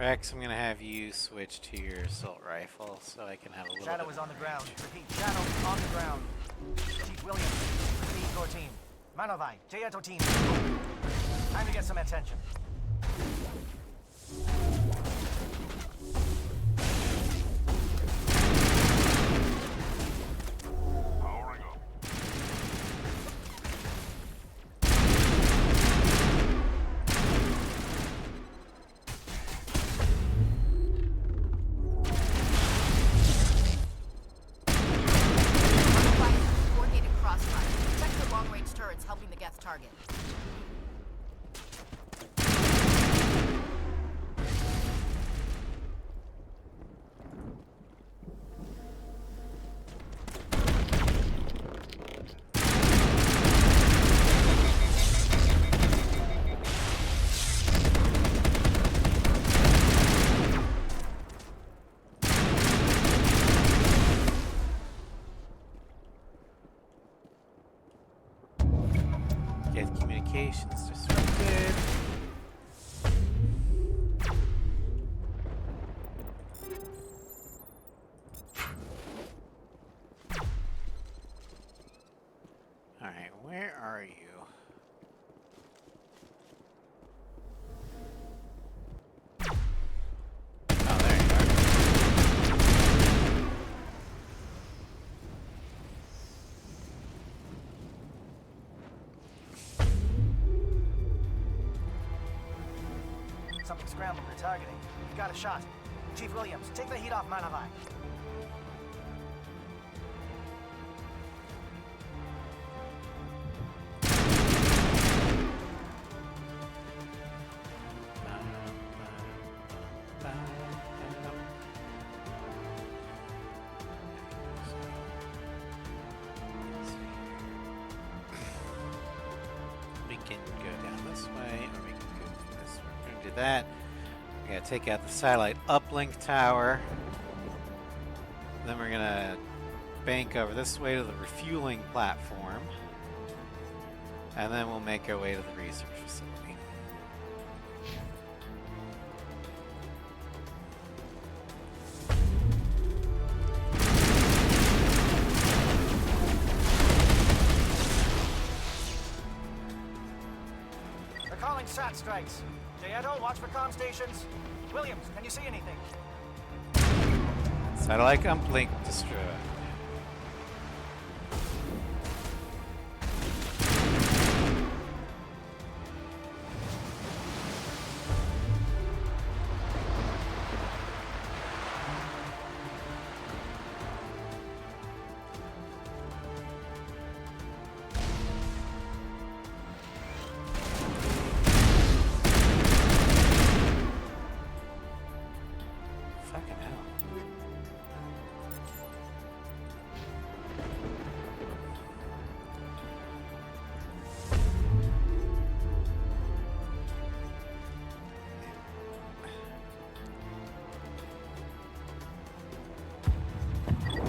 Rex, I'm gonna have you switch to your assault rifle so I can have a little Shadow bit is on the more ground. range. Repeat, Shadow on the ground. Chief Williams, repeat your team. Manovai, Jayato team. Time to get some attention. Powering up. Coordinated crossfire. Check the long-range turrets helping the Geth target. Get communications disrupted. Alright, where are you? Oh, there you are. Something scrambled. They're targeting. You got a shot. Chief Williams, take the heat off Manovai. We can go down this way, or we can go this way. We're gonna do that. We gotta take out the satellite uplink tower. Then we're gonna bank over this way to the refueling platform. And then we'll make our way to the research facility. They're calling SAT strikes. Jayato, watch for comm stations. Williams, can you see anything? Satellite uplink destroyed. Fucking hell.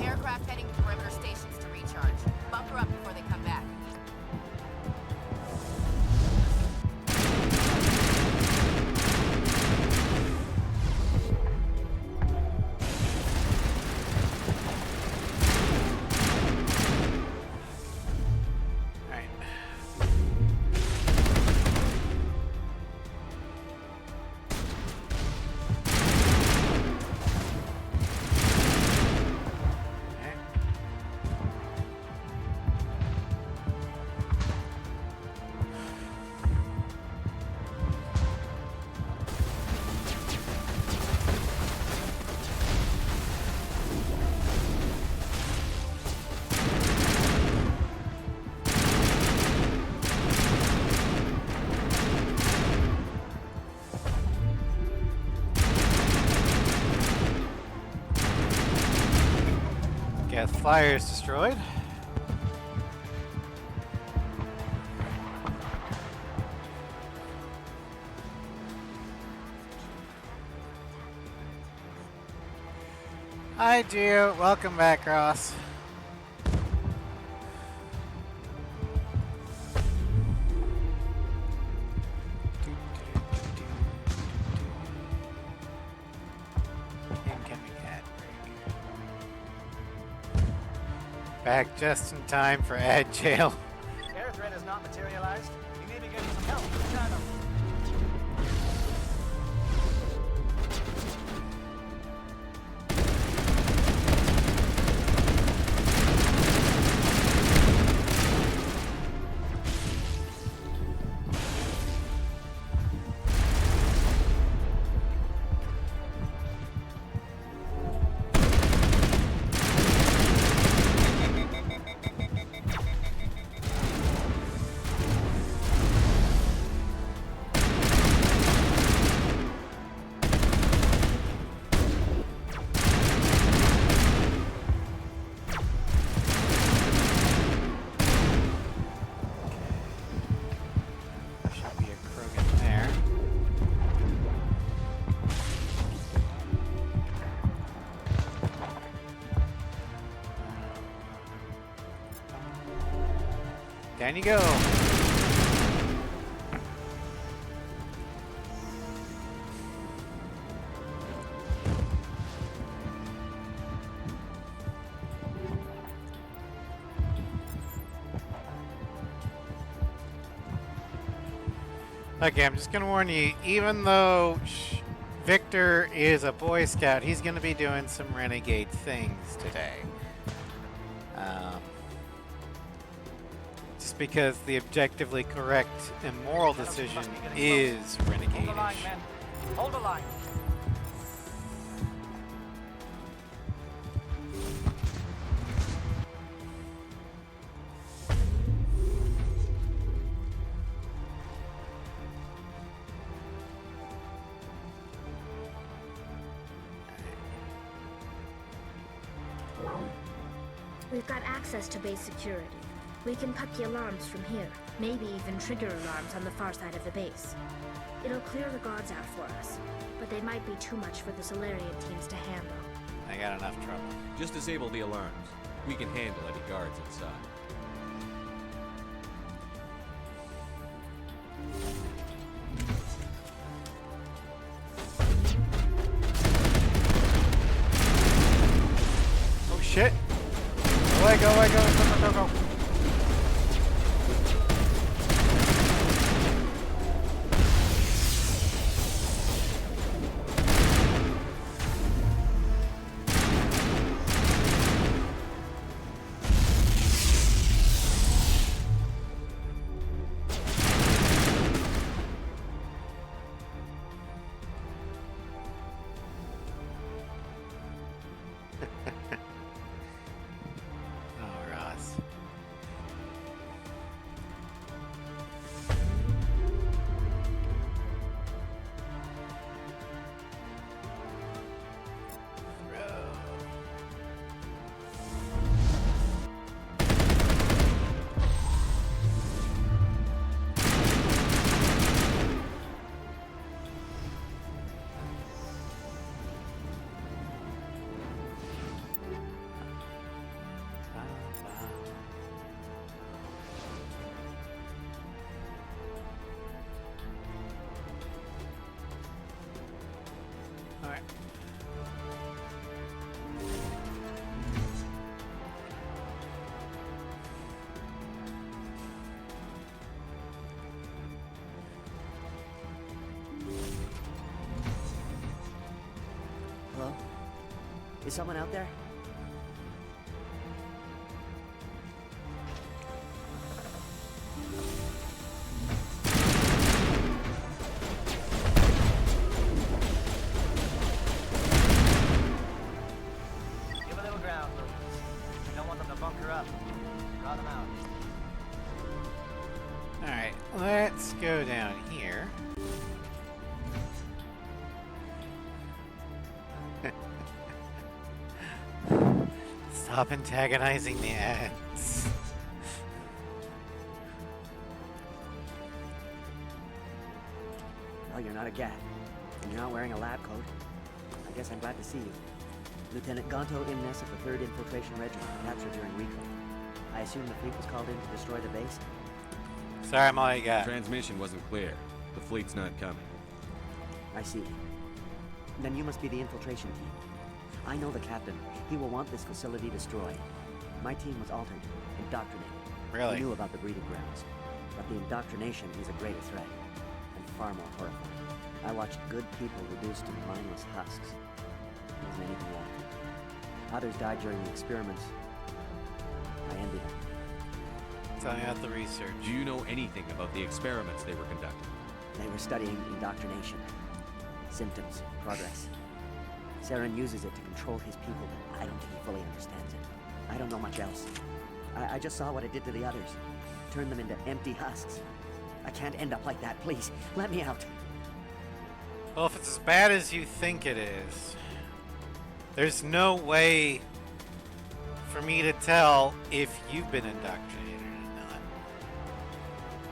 Aircraft heading to perimeter stations to recharge. Bunker up before they come back. Alright. Okay. Geth flyer is destroyed. Hi, Gio. Welcome back, Ross. Back just in time for ad jail. Air threat has not materialized. We may be getting some help from China. Should be a Krogan there. Down you go. Okay, I'm just gonna warn you, even though Victor is a Boy Scout, he's gonna be doing some renegade things today. Just because the objectively correct and moral decision is renegade. Hold the line, men. Hold the line. We've got access to base security. We can put the alarms from here, maybe even trigger alarms on the far side of the base. It'll clear the guards out for us, but they might be too much for the Solarian teams to handle. I got enough trouble. Just disable the alarms. We can handle any guards inside. Oh shit! Away, go, away, go. Oh, Ross. Alright. Hello? Is someone out there? Give a little ground, Lucas. We don't want them to bunker up. Draw them out. Alright, let's go down here. Stop antagonizing the ads. Well, you're not a gat, and you're not wearing a lab coat. I guess I'm glad to see you. Lieutenant Gonto Imnes of the 3rd Infiltration Regiment, captured during recon. I assume the fleet was called in to destroy the base? Sorry, I'm all you got. Transmission wasn't clear. The fleet's not coming. I see. Then you must be the infiltration team. I know the captain. He will want this facility destroyed. My team was altered, indoctrinated. Really? We knew about the breeding grounds. But the indoctrination is a greater threat, and far more horrifying. I watched good people reduced to mindless husks. There wasn't anything left. Others died during the experiments. I envied them. Tell me about the research. Do you know anything about the experiments they were conducting? They were studying indoctrination. Symptoms, progress. Saren uses it to control his people, but I don't think he fully understands it. I don't know much else. I just saw what it did to the others. Turned them into empty husks. I can't end up like that, please. Let me out. Well, if it's as bad as you think it is, there's no way for me to tell if you've been indoctrinated or not.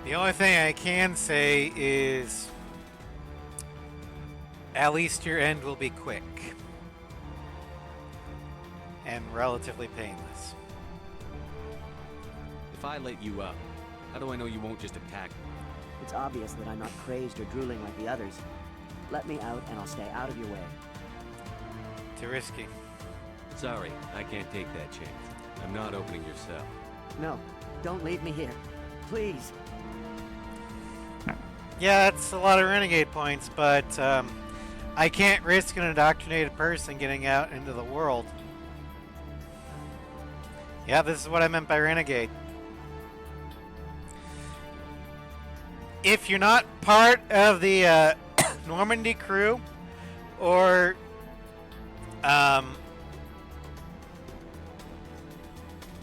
The only thing I can say is at least your end will be quick and relatively painless. If I let you up, how do I know you won't just attack me? It's obvious that I'm not crazed or drooling like the others. Let me out and I'll stay out of your way. Too risky. Sorry, I can't take that chance. I'm not opening your cell. No, don't leave me here. Please. Yeah, that's a lot of renegade points, but I can't risk an indoctrinated person getting out into the world. Yeah, this is what I meant by renegade. If you're not part of the Normandy crew, or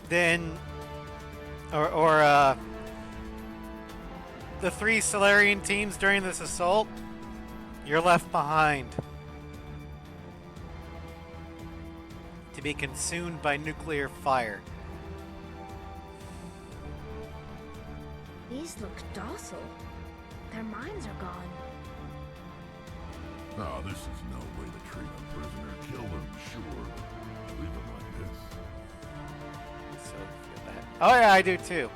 then, or the 3 Solarian teams during this assault, you're left behind to be consumed by nuclear fire. These look docile. Their minds are gone. No, this is no way to treat a prisoner. Kill him, sure, but leave him like this. So feel bad. Oh yeah, I do too.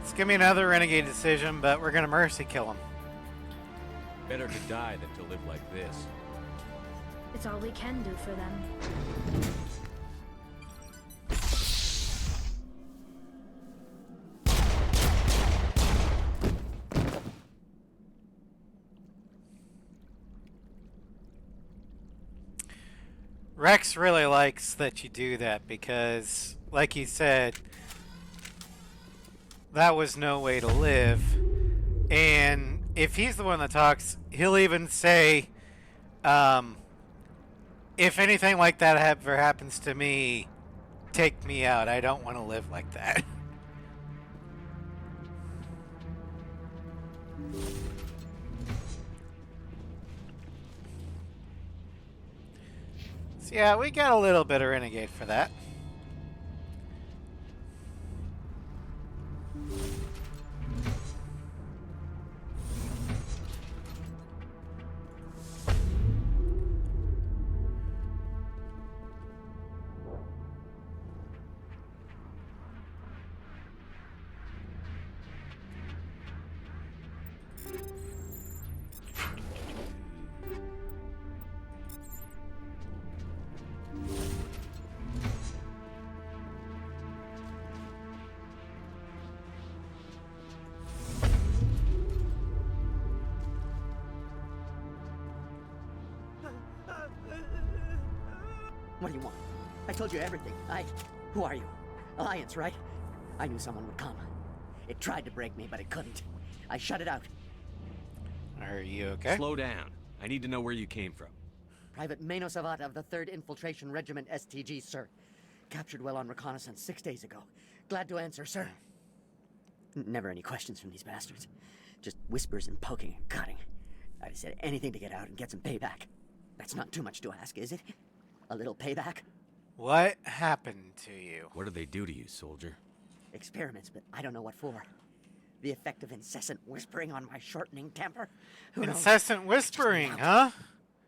It's gonna be another renegade decision, but we're gonna mercy kill him. Better to die than to live like this. It's all we can do for them. Rex really likes that you do that because, like he said, that was no way to live. And if he's the one that talks, he'll even say, if anything like that ever happens to me, take me out. I don't want to live like that. So yeah, we got a little bit of renegade for that. What do you want? I told you everything. Who are you? Alliance, right? I knew someone would come. It tried to break me, but it couldn't. I shut it out. Are you okay? Slow down. I need to know where you came from. Private Mano Savat of the 3rd Infiltration Regiment STG, sir. Captured well on reconnaissance 6 days ago. Glad to answer, sir. Never any questions from these bastards. Just whispers and poking and cutting. I said anything to get out and get some payback. That's not too much to ask, is it? A little payback? What happened to you? What did they do to you, soldier? Experiments, but I don't know what for. The effect of incessant whispering on my shortening temper? Incessant whispering, huh?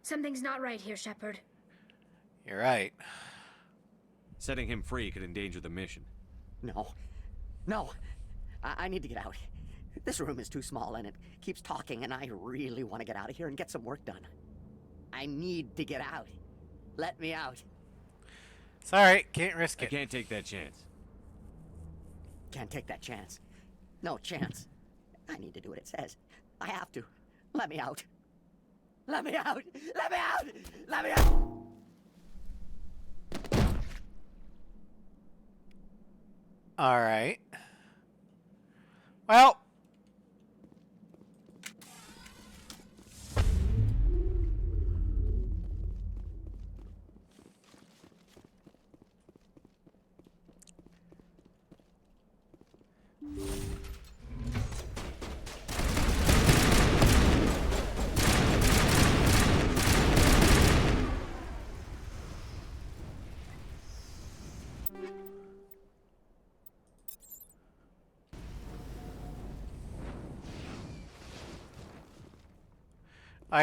Something's not right here, Shepard. You're right. Setting him free could endanger the mission. No. No! I need to get out. This room is too small and it keeps talking, and I really want to get out of here and get some work done. I need to get out. Let me out. It's alright, can't risk I it. can't take that chance. Can't take that chance. No chance. I need to do what it says. I have to. Let me out. Let me out! Let me out! Let me out! Alright. Well.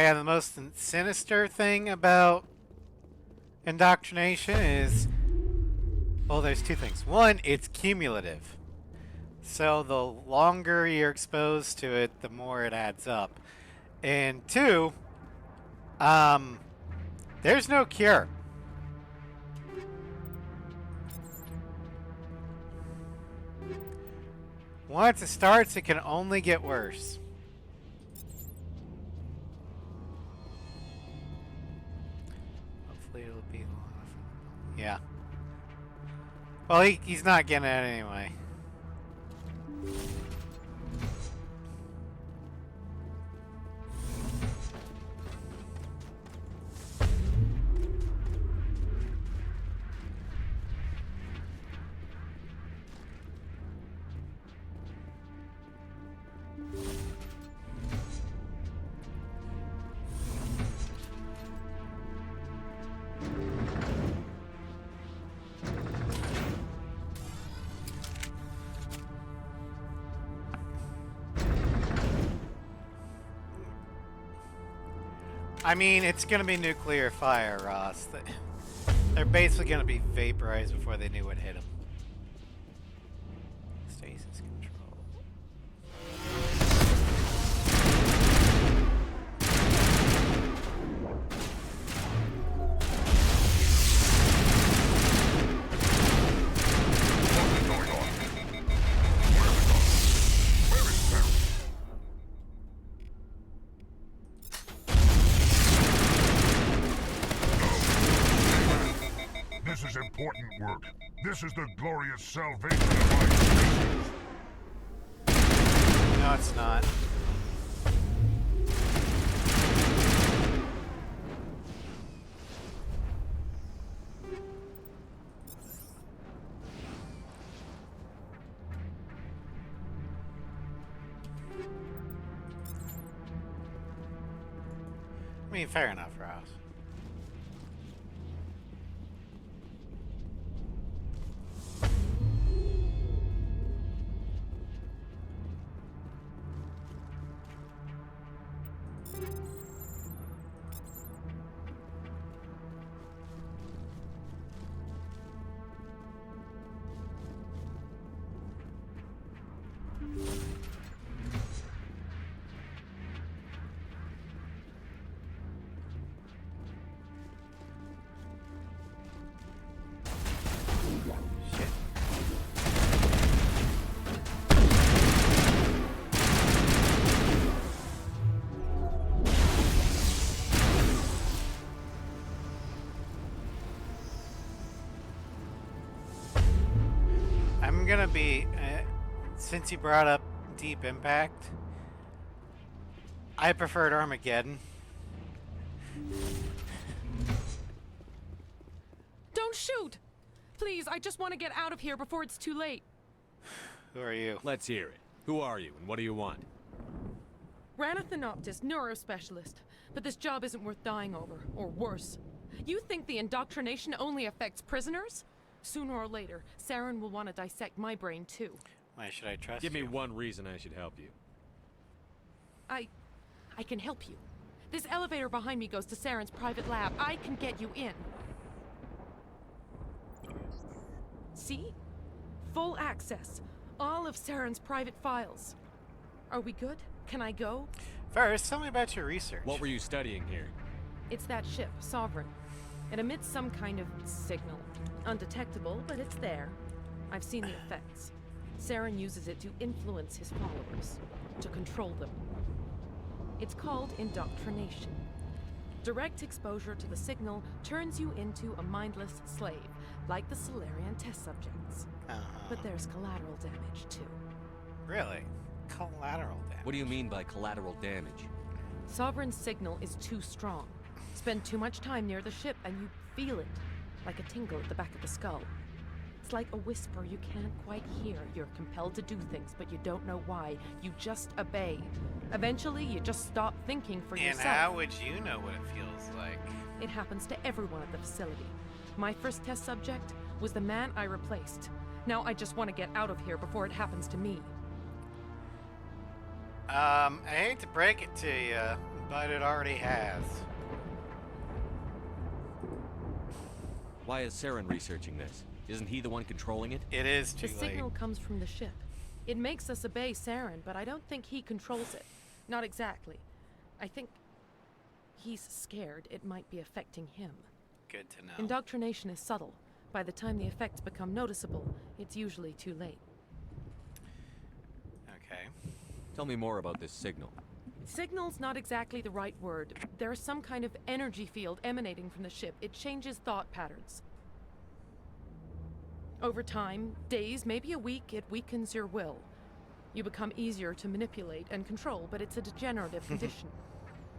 The most sinister thing about indoctrination is, well, there's two things. One, it's cumulative. So the longer you're exposed to it, the more it adds up. And two, there's no cure. Once it starts, it can only get worse. Hopefully it'll be long enough. Yeah. Well, he's not getting it anyway. I mean, it's gonna be nuclear fire, Ross. They're basically gonna be vaporized before they knew what hit them. Stasis control. This is important work. This is the glorious salvation of my species. No, it's not. I mean, fair enough, Ross. I'm gonna be, since you brought up Deep Impact, I preferred Armageddon. Don't shoot! Please, I just want to get out of here before it's too late. Who are you? Let's hear it. Who are you, and what do you want? Ranathanoptis, neurospecialist. But this job isn't worth dying over, or worse. You think the indoctrination only affects prisoners? Sooner or later, Saren will want to dissect my brain too. Why should I trust Give me you? one reason I should help you. I can help you. This elevator behind me goes to Saren's private lab. I can get you in. See? Full access. All of Saren's private files. Are we good? Can I go? First, tell me about your research. What were you studying here? It's that ship, Sovereign. It emits some kind of signal. Undetectable, but it's there. I've seen the effects. Saren uses it to influence his followers, to control them. It's called indoctrination. Direct exposure to the signal turns you into a mindless slave, like the Solarian test subjects. But there's collateral damage, too. Really? Collateral damage? What do you mean by collateral damage? Sovereign's signal is too strong. Spend too much time near the ship and you feel it, like a tingle at the back of the skull. It's like a whisper you can't quite hear. You're compelled to do things, but you don't know why. You just obey. Eventually, you just stop thinking for yourself. And how would you know what it feels like? It happens to everyone at the facility. My first test subject was the man I replaced. Now I just want to get out of here before it happens to me. I hate to break it to you, but it already has. Why is Saren researching this? Isn't he the one controlling it? It is too The late. signal comes from the ship. It makes us obey Saren, but I don't think he controls it. Not exactly. I think he's scared it might be affecting him. Good to know. Indoctrination is subtle. By the time the effects become noticeable, it's usually too late. Okay. Tell me more about this signal. Signal's not exactly the right word. There's some kind of energy field emanating from the ship. It changes thought patterns. Over time, days, maybe a week, it weakens your will. You become easier to manipulate and control, but it's a degenerative condition.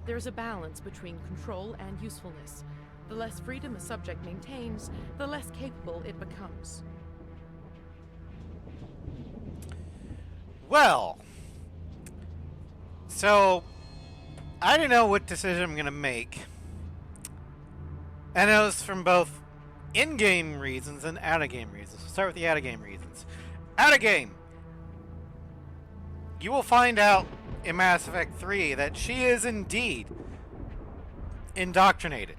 There's a balance between control and usefulness. The less freedom a subject maintains, the less capable it becomes. Well, so I don't know what decision I'm going to make. And it was from both in-game reasons and out-of-game reasons. We'll start with the out-of-game reasons. Out-of-game! You will find out in Mass Effect 3 that she is indeed indoctrinated.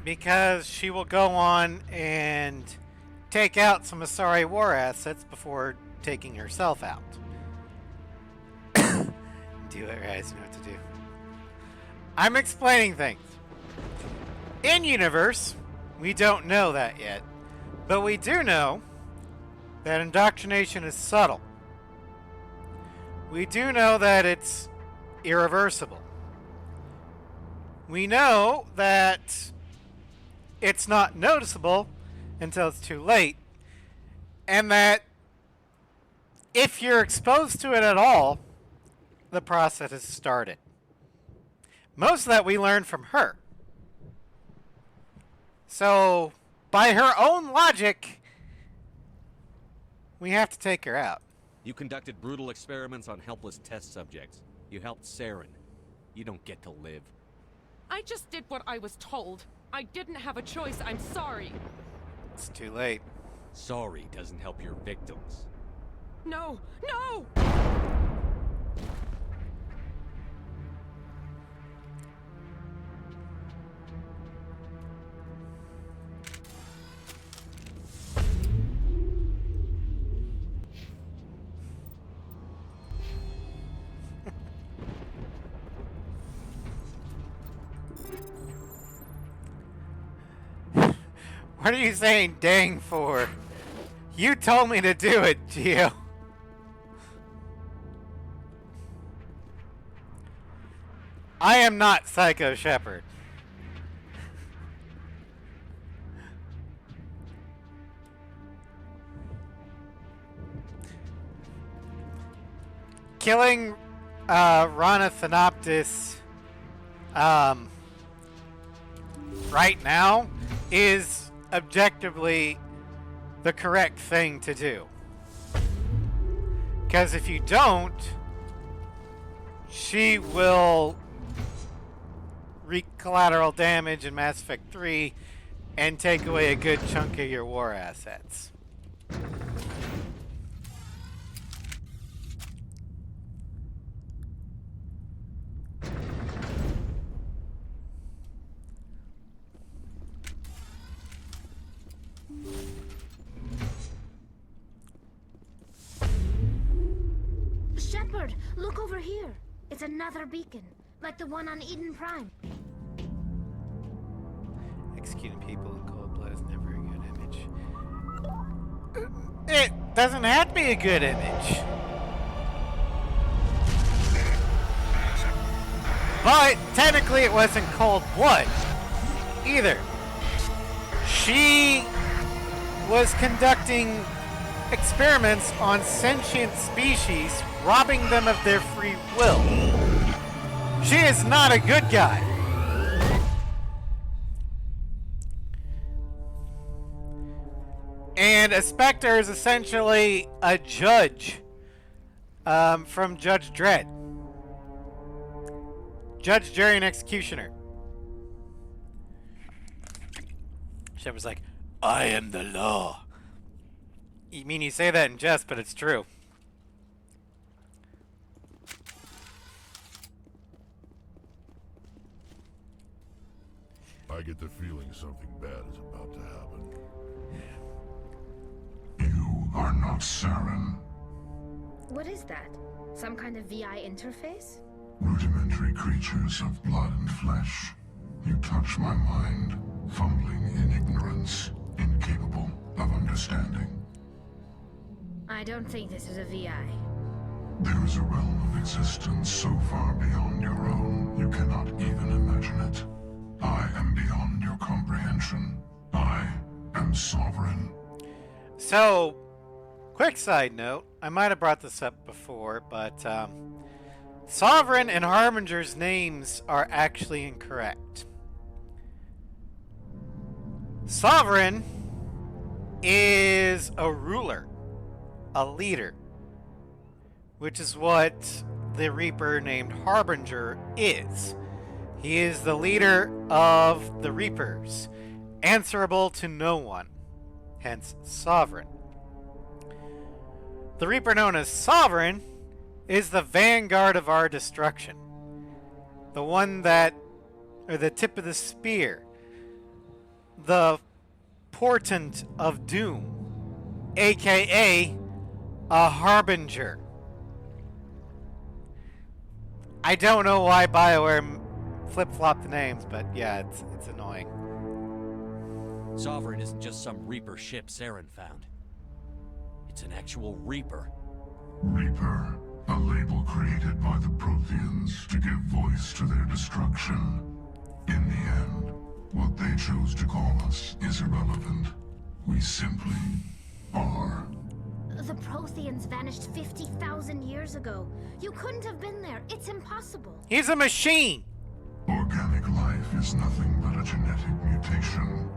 Because she will go on and take out some Asari war assets before taking herself out. Do it, guys. You know what to do. I'm explaining things. In universe, we don't know that yet, but we do know that indoctrination is subtle. We do know that it's irreversible. We know that it's not noticeable until it's too late, and that if you're exposed to it at all, the process has started. Most of that we learned from her. So, by her own logic, we have to take her out. You conducted brutal experiments on helpless test subjects. You helped Saren. You don't get to live. I just did what I was told. I didn't have a choice. I'm sorry. It's too late. Sorry doesn't help your victims. No! No! What are you saying dang for? You told me to do it, Gio. I am not Psycho Shepard. Killing Rana Thanoptis right now is objectively the correct thing to do. Because if you don't, she will wreak collateral damage in Mass Effect 3 and take away a good chunk of your war assets. It's another beacon, like the one on Eden Prime. Executing people in cold blood is never a good image. It doesn't have to be a good image. But technically it wasn't cold blood either. She was conducting experiments on sentient species, robbing them of their free will. She is not a good guy. And a Spectre is essentially a judge from Judge Dredd. Judge, jury, and executioner. Shepard's like, I am the law. You mean you say that in jest, but it's true. I get the feeling something bad is about to happen. You are not Saren. What is that? Some kind of VI interface? Rudimentary creatures of blood and flesh. You touch my mind, fumbling in ignorance, incapable of understanding. I don't think this is a VI. There is a realm of existence so far beyond your own, you cannot even imagine it. I am beyond your comprehension. I am sovereign. So, quick side note, I might have brought this up before, but Sovereign and Harbinger's names are actually incorrect. Sovereign is a ruler, a leader, which is what the Reaper named Harbinger is. He is the leader of the Reapers, answerable to no one, hence Sovereign. The Reaper known as Sovereign is the vanguard of our destruction. The one that, or the tip of the spear, the portent of doom, aka a Harbinger. I don't know why BioWare flip-flop the names, but yeah, it's annoying. Sovereign isn't just some Reaper ship Saren found. It's an actual Reaper. Reaper, a label created by the Protheans to give voice to their destruction. In the end, what they chose to call us is irrelevant. We simply are. The Protheans vanished 50,000 years ago. You couldn't have been there. It's impossible. He's a machine! Organic life is nothing but a genetic mutation.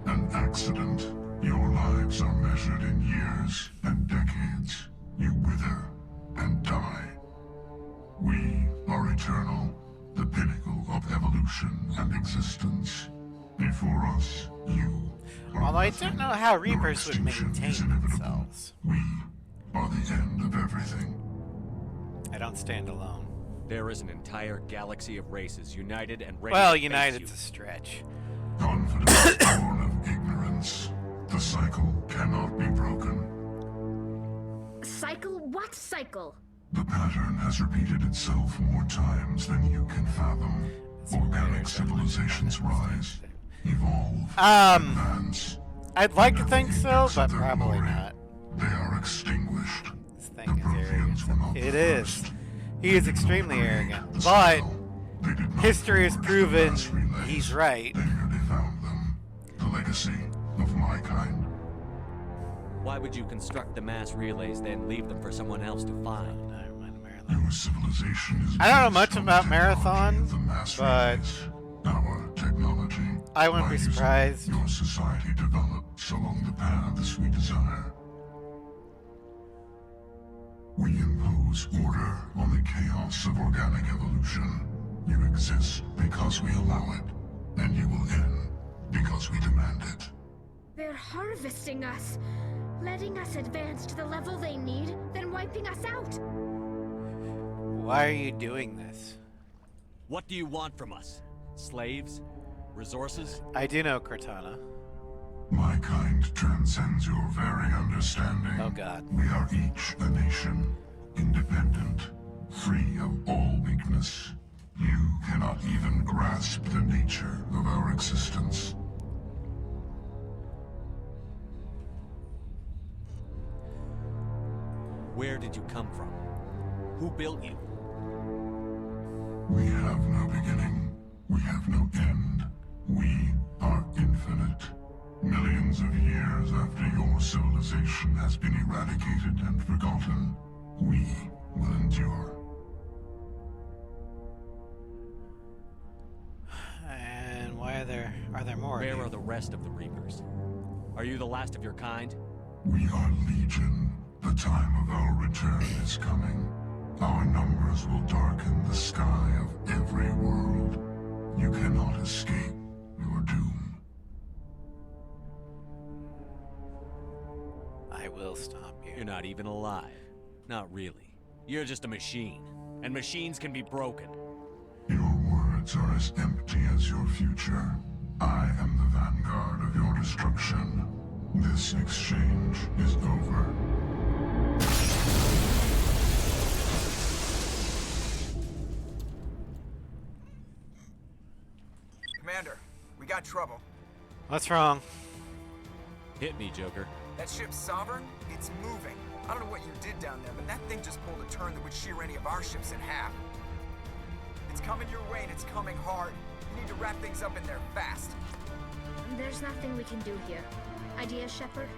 An accident. Your lives are measured in years and decades. You wither and die. We are eternal, the pinnacle of evolution and existence. Before us, you are Although I nothing. don't know how Your Reapers would extinction is maintain inevitable. themselves. We are the end of everything. I don't stand alone. There is an entire galaxy of races united and ready Well, to face United's you. a stretch. Confidence born of ignorance. The cycle cannot be broken. Cycle? What cycle? The pattern has repeated itself more times than you can fathom. Organic civilizations rise, evolve, advance. I'd like to think so, Because but of their probably glory, not. They are extinguished. This thing is arrogant. Protheans were not It the is. first. He is extremely arrogant. But They did not history has forge the proven mass relays. he's right. They merely found them. The legacy of my kind. Why would you construct the mass relays, then leave them for someone else to find? Your civilization is I don't know based much on about the technology Marathon, of the mass but relays. Our technology. I wouldn't By be using it, surprised. Your society develops along the paths we desire. We impose order on the chaos of organic evolution. You exist because we allow it, and you will end because we demand it. They're harvesting us, letting us advance to the level they need, then wiping us out. Why are you doing this? What do you want from us? Slaves? Resources? I do know Cortana. My kind transcends your very understanding. Oh god. We are each a nation, independent, free of all weakness. You cannot even grasp the nature of our existence. Where did you come from? Who built you? We have no beginning. We have no end. We are infinite. Millions of years after your civilization has been eradicated and forgotten, we will endure. And why are there more? Where are the rest of the Reapers? Are you the last of your kind? We are Legion. The time of our return is coming. Our numbers will darken the sky of every world. You cannot escape your doom. I will stop you. You're not even alive. Not really. You're just a machine. And machines can be broken. Your words are as empty as your future. I am the vanguard of your destruction. This exchange is over. Commander, we got trouble. What's wrong? Hit me, Joker. That ship Sovereign, it's moving. I don't know what you did down there, but that thing just pulled a turn that would shear any of our ships in half. It's coming your way and it's coming hard. You need to wrap things up in there fast. There's nothing we can do here. Idea, Shepard?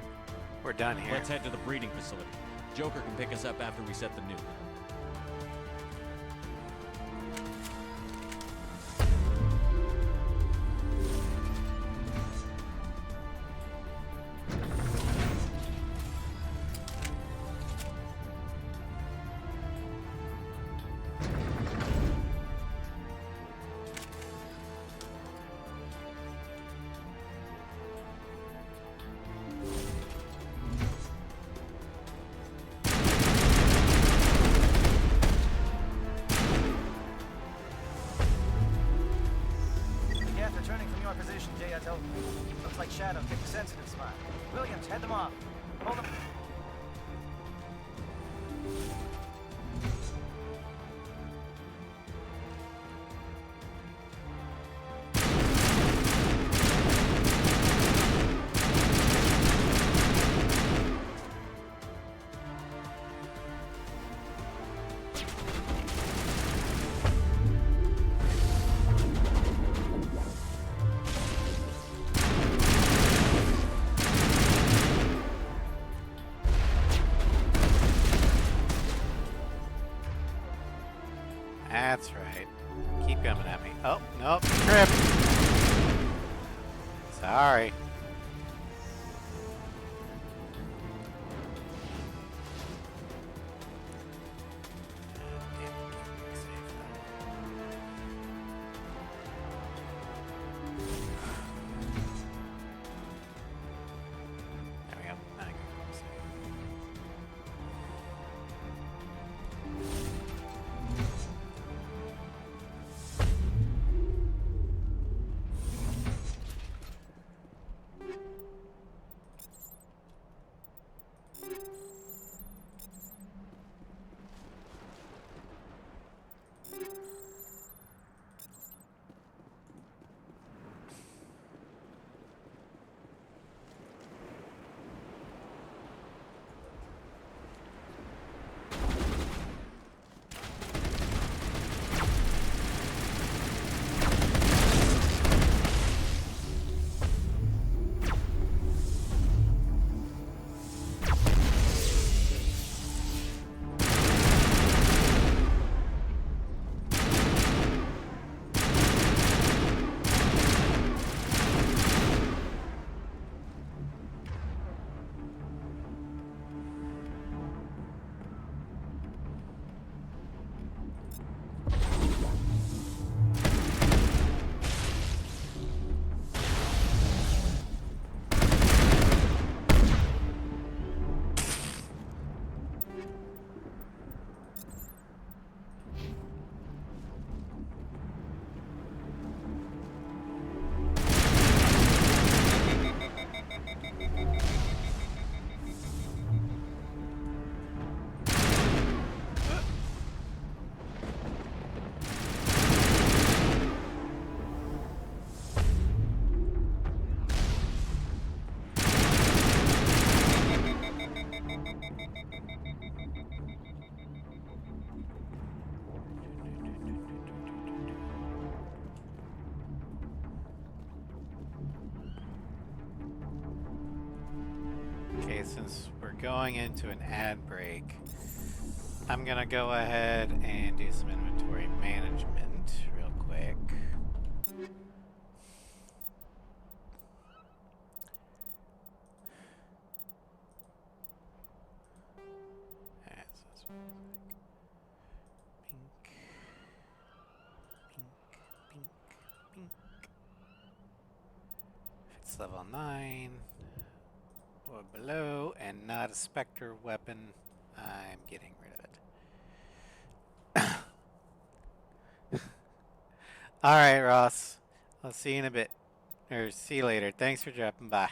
We're done here. Let's head to the breeding facility. Joker can pick us up after we set the nuke. Returning from your position, J.I.T.O. Looks like Shadow picked a sensitive spot. Williams, head them off. Hold them. That's right. Keep coming at me. Oh, nope. Trip. Sorry. There we go. Now I can go safe. Okay, since we're going into an ad break, I'm gonna go ahead and do some inventory management real quick. It's level 9 or below and not a Spectre weapon, I'm getting rid of it. Alright, Ross. I'll see you in a bit. Or see you later. Thanks for dropping by.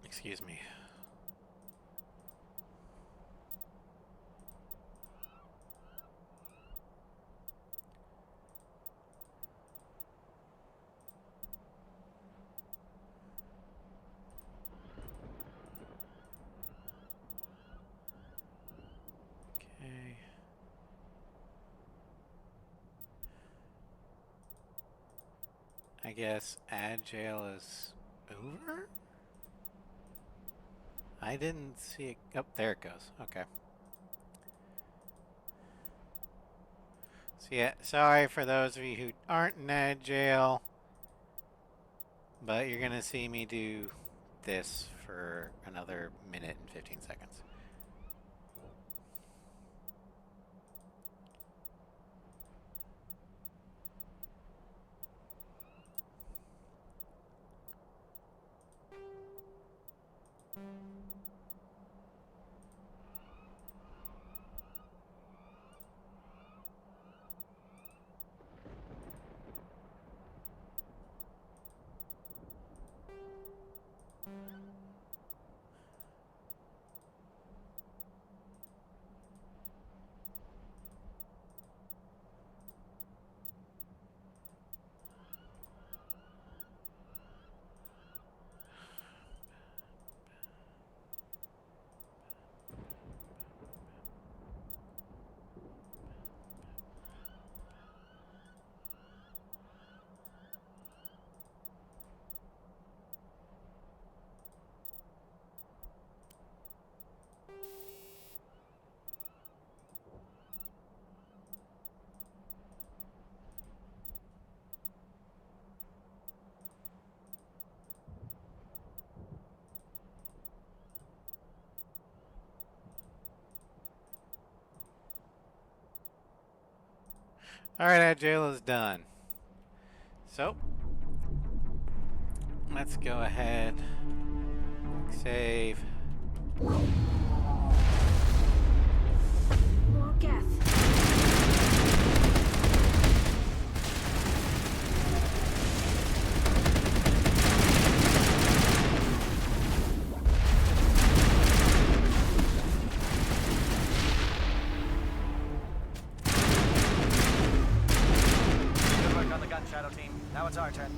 Excuse me. Okay. I guess ad jail is over? I didn't see it. Oh, there it goes. Okay. So yeah, sorry for those of you who aren't in ad jail, but you're gonna see me do this for another minute and 15 seconds. Alright, that jail is done. So, let's go ahead, save. More Geth. Good work on the gun, Shadow Team. Now it's our turn.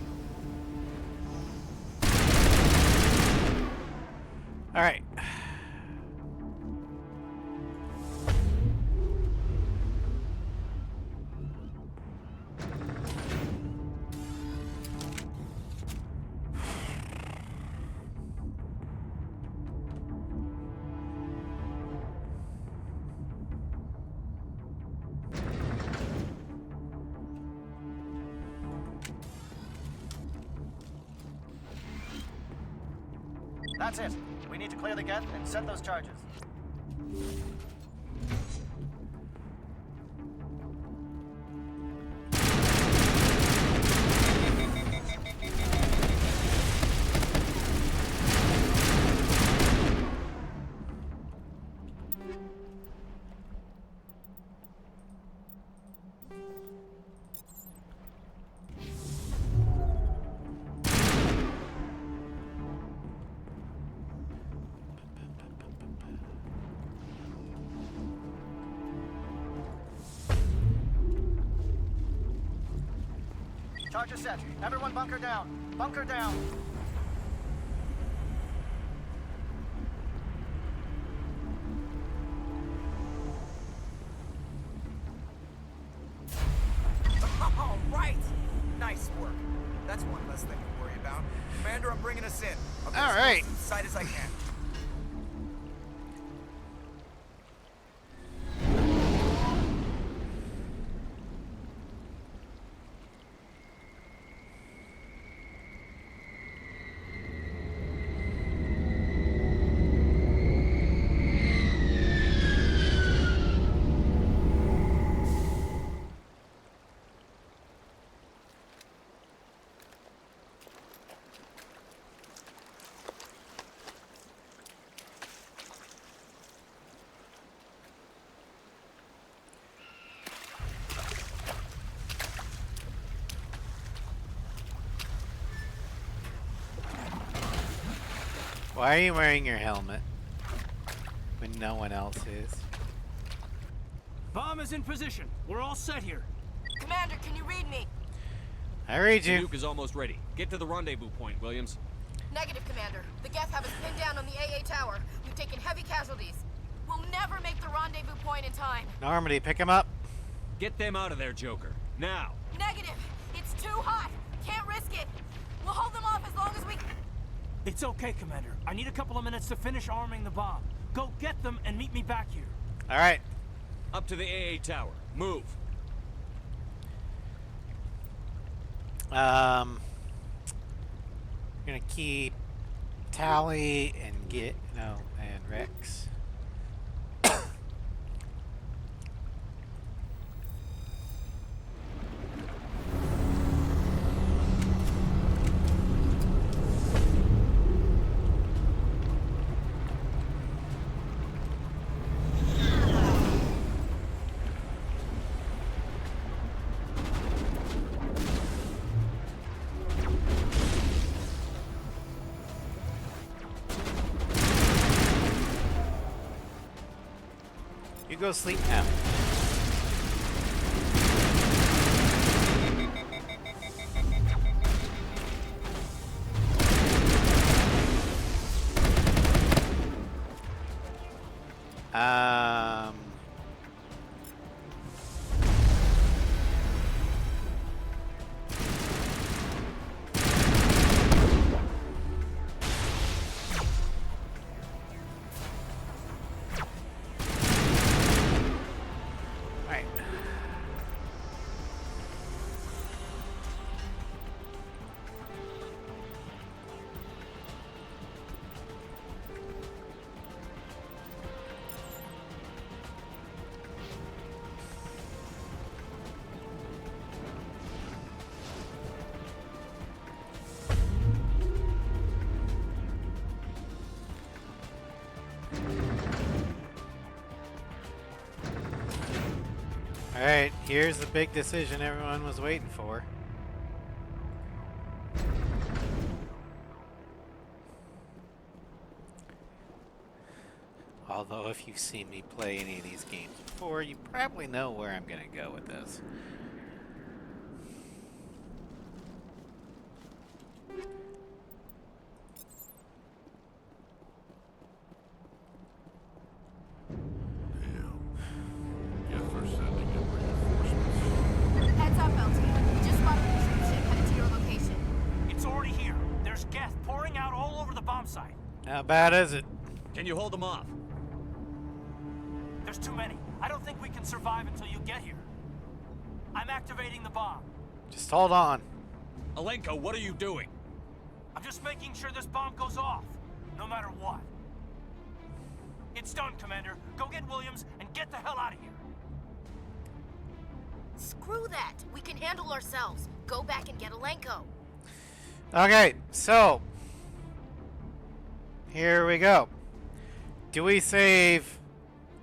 Alright. That's it. We need to clear the geth and set those charges. Charges set. Everyone bunker down. Bunker down. All right. Nice work. That's one less thing to worry about. Commander, I'm bringing us in. I'll get as close to the site as I can. Why are you wearing your helmet when no one else is? Bomb is in position. We're all set here. Commander, can you read me? I read you. The nuke is almost ready. Get to the rendezvous point, Williams. Negative, Commander. The Geth have us pinned down on the AA tower. We've taken heavy casualties. We'll never make the rendezvous point in time. Normandy, pick him up. Get them out of there, Joker. Now. Negative. It's too hot. Can't risk it. We'll hold them off as long as we... It's okay, Commander. I need a couple of minutes to finish arming the bomb. Go get them and meet me back here. All right. Up to the AA tower. Move. I'm gonna keep Tally and and Rex. You go sleep now. Alright, here's the big decision everyone was waiting for. Although if you've seen me play any of these games before, you probably know where I'm gonna go with this. Heads up, LT. We just spotted a troop ship headed to your location. It's already here. There's Geth pouring out all over the bomb site. How bad is it? Can you hold them off? There's too many. I don't think we can survive until you get here. I'm activating the bomb. Just hold on. Alenko, what are you doing? I'm just making sure this bomb goes off, no matter what. It's done, Commander. Go get Williams and get the hell out of here. Screw that. We can handle ourselves. Go back and get Alenko. Okay, so here we go. Do we save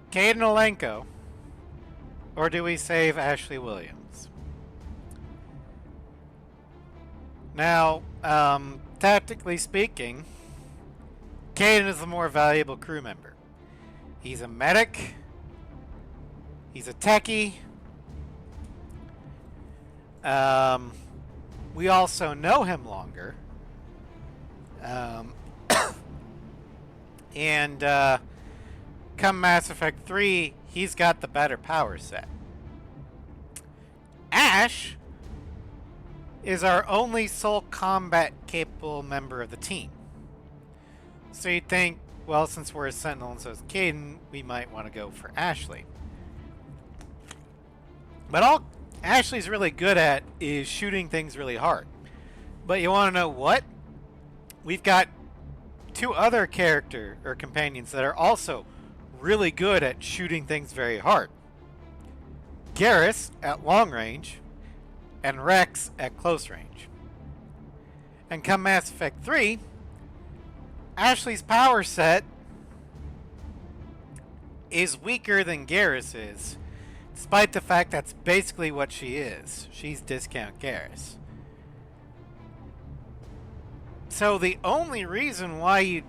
Caden Alenko or do we save Ashley Williams? Now, tactically speaking, Caden is the more valuable crew member. He's a medic. He's a techie. we also know him longer. And come Mass Effect 3, he's got the better power set. Ash is our only sole combat capable member of the team. So you'd think, well, since we're a Sentinel and so is Caden, we might want to go for Ashley. But all Ashley's really good at is shooting things really hard. But you want to know what? We've got 2 other character or companions that are also really good at shooting things very hard. Garrus at long range and Rex at close range. And come Mass Effect 3, Ashley's power set is weaker than Garrus is, despite the fact that's basically what she is. She's discount Garrus. So the only reason why you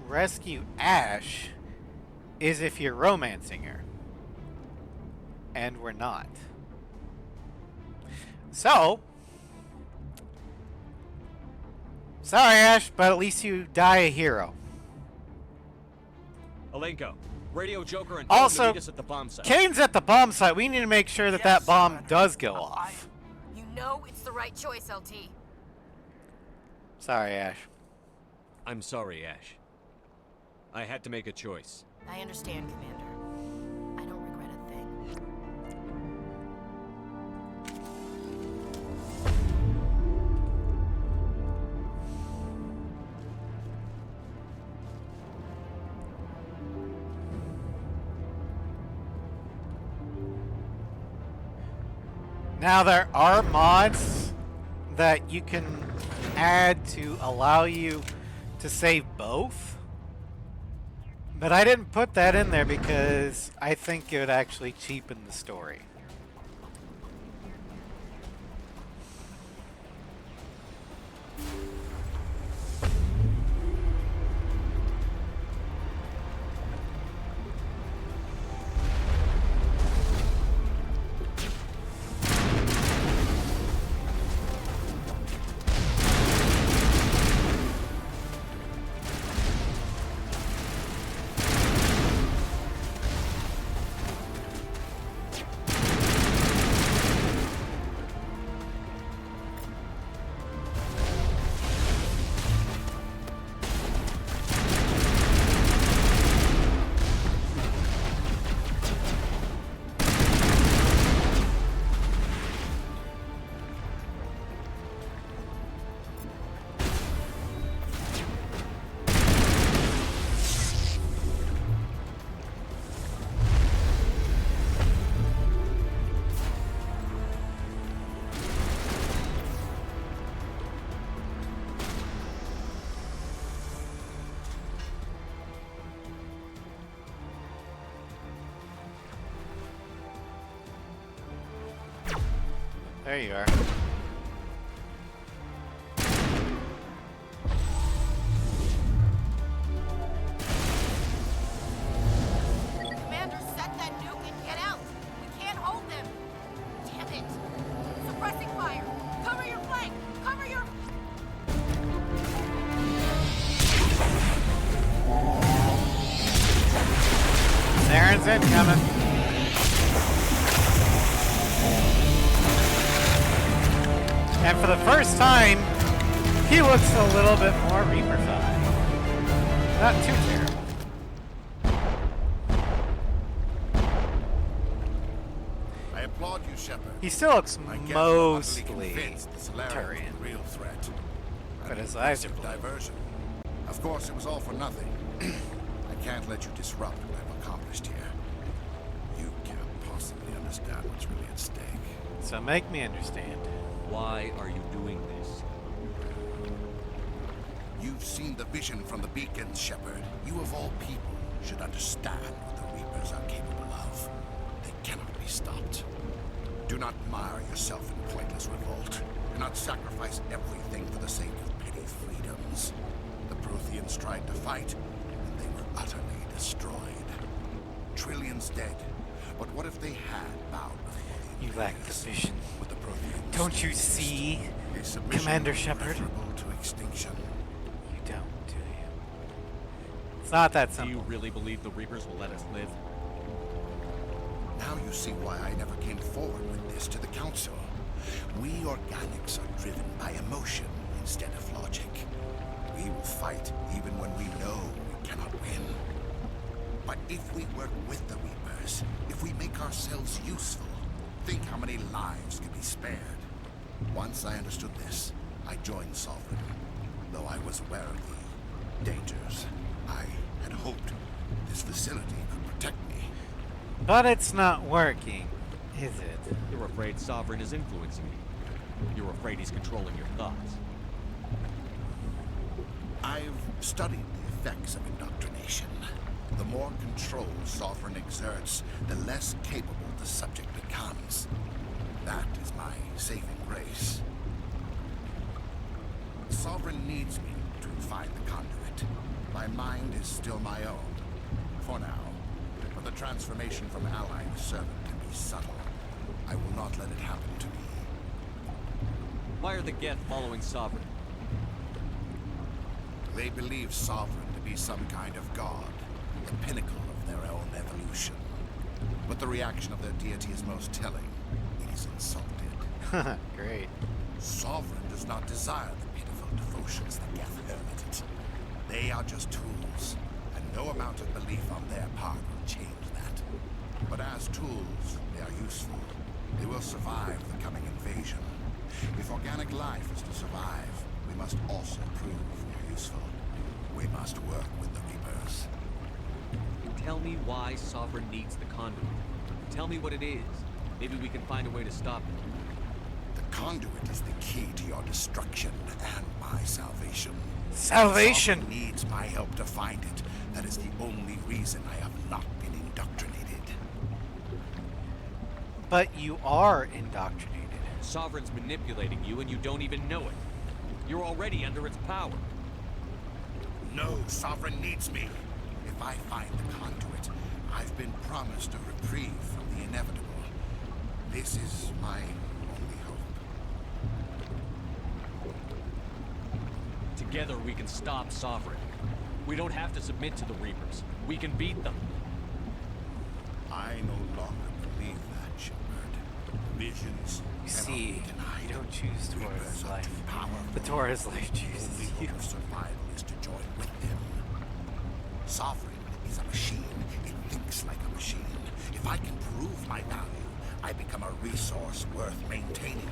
rescue Ash is if you're romancing her. And we're not. So, sorry Ash, but at least you die a hero. Alenko, radio Joker and Also, meet us at the bomb site. Kane's at the bomb site. We need to make sure that that bomb does go off. You know it's the right choice, LT. Sorry, Ash. I'm sorry, Ash. I had to make a choice. I understand, Commander. I don't regret a thing. Now there are mods that you can add to allow you to save both, but I didn't put that in there because I think it would actually cheapen the story. There you are. Commander, set that nuke and get out. We can't hold them. Damn it. Suppressing fire. Cover your flank. Cover your... Saren's incoming. And for the first time, he looks a little bit more Reaper-fied. Not too terrible. I applaud you, Shepard. He still looks I guess mostly you're utterly convinced the Solarians were Turian. the real threat. But An his eyes are impressive blue. diversion. Of course, it was all for nothing. I can't let you disrupt what I've accomplished here. You can't possibly understand what's really at stake. So make me understand. Why are you doing this? You've seen the vision from the beacons, Shepard. You of all people should understand what the Reapers are capable of. They cannot be stopped. Do not mire yourself in pointless revolt. Do not sacrifice everything for the sake of petty freedoms. The Protheans tried to fight, and they were utterly destroyed. Trillions dead. But what if they had bowed before the You lack the vision. with the Protheans? Don't you see? submission Commander Shepard. preferable to extinction. You don't, do you? It's not that Do simple. you really believe the Reapers will let us live? Now you see why I never came forward with this to the Council. We organics are driven by emotion instead of logic. We will fight even when we know we cannot win. But if we work with the Reapers, if we make ourselves useful, think how many lives could be spared. Once I understood this, I joined Sovereign. Though I was aware of the dangers, I had hoped this facility could protect me. But it's not working, is it? You're afraid Sovereign is influencing you. You're afraid he's controlling your thoughts. I've studied the effects of indoctrination. The more control Sovereign exerts, the less capable the subject becomes. That is my saving grace. Sovereign needs me to find the conduit. My mind is still my own, for now. But the transformation from ally to servant can be subtle. I will not let it happen to me. Why are the Geth following Sovereign? They believe Sovereign to be some kind of god, the pinnacle of their own evolution. But the reaction of their deity is most telling. It is insulted. Great. Sovereign does not desire the pitiful devotions the Geth hurl at it. They are just tools, and no amount of belief on their part will change that. But as tools, they are useful. They will survive the coming invasion. If organic life is to survive, we must also prove we are useful. We must work with the Reapers. Tell me why Sovereign needs the conduit. Tell me what it is. Maybe we can find a way to stop it. The conduit is the key to your destruction and my salvation. Salvation! Sovereign needs my help to find it. That is the only reason I have not been indoctrinated. But you are indoctrinated. Sovereign's manipulating you and you don't even know it. You're already under its power. No, Sovereign needs me. If I find the conduit, I've been promised a reprieve from the inevitable. This is my only hope. Together we can stop Sovereign. We don't have to submit to the Reapers. We can beat them. I no longer believe that, Shepard. Visions You see, you don't choose Torres' life. The Torres' life chooses you. The survival is to join with him. Sovereign is a machine. It thinks like a machine. If I can prove my value, I become a resource worth maintaining.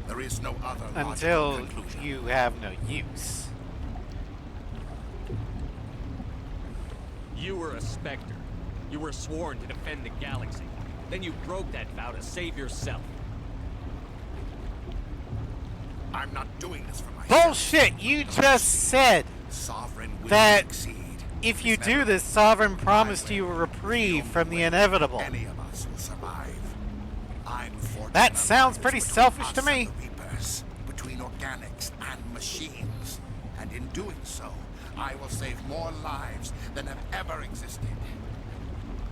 There is no other Until logical conclusion. you have no use. You were a Spectre. You were sworn to defend the galaxy. Then you broke that vow to save yourself. I'm not doing this for myself. Bullshit! You just said Sovereign will that succeed. if you do this, Sovereign promised you a reprieve from the inevitable. Any of us will survive. I'm fortunate. That sounds pretty selfish to me. Reapers, between organics and machines. And in doing so, I will save more lives than have ever existed.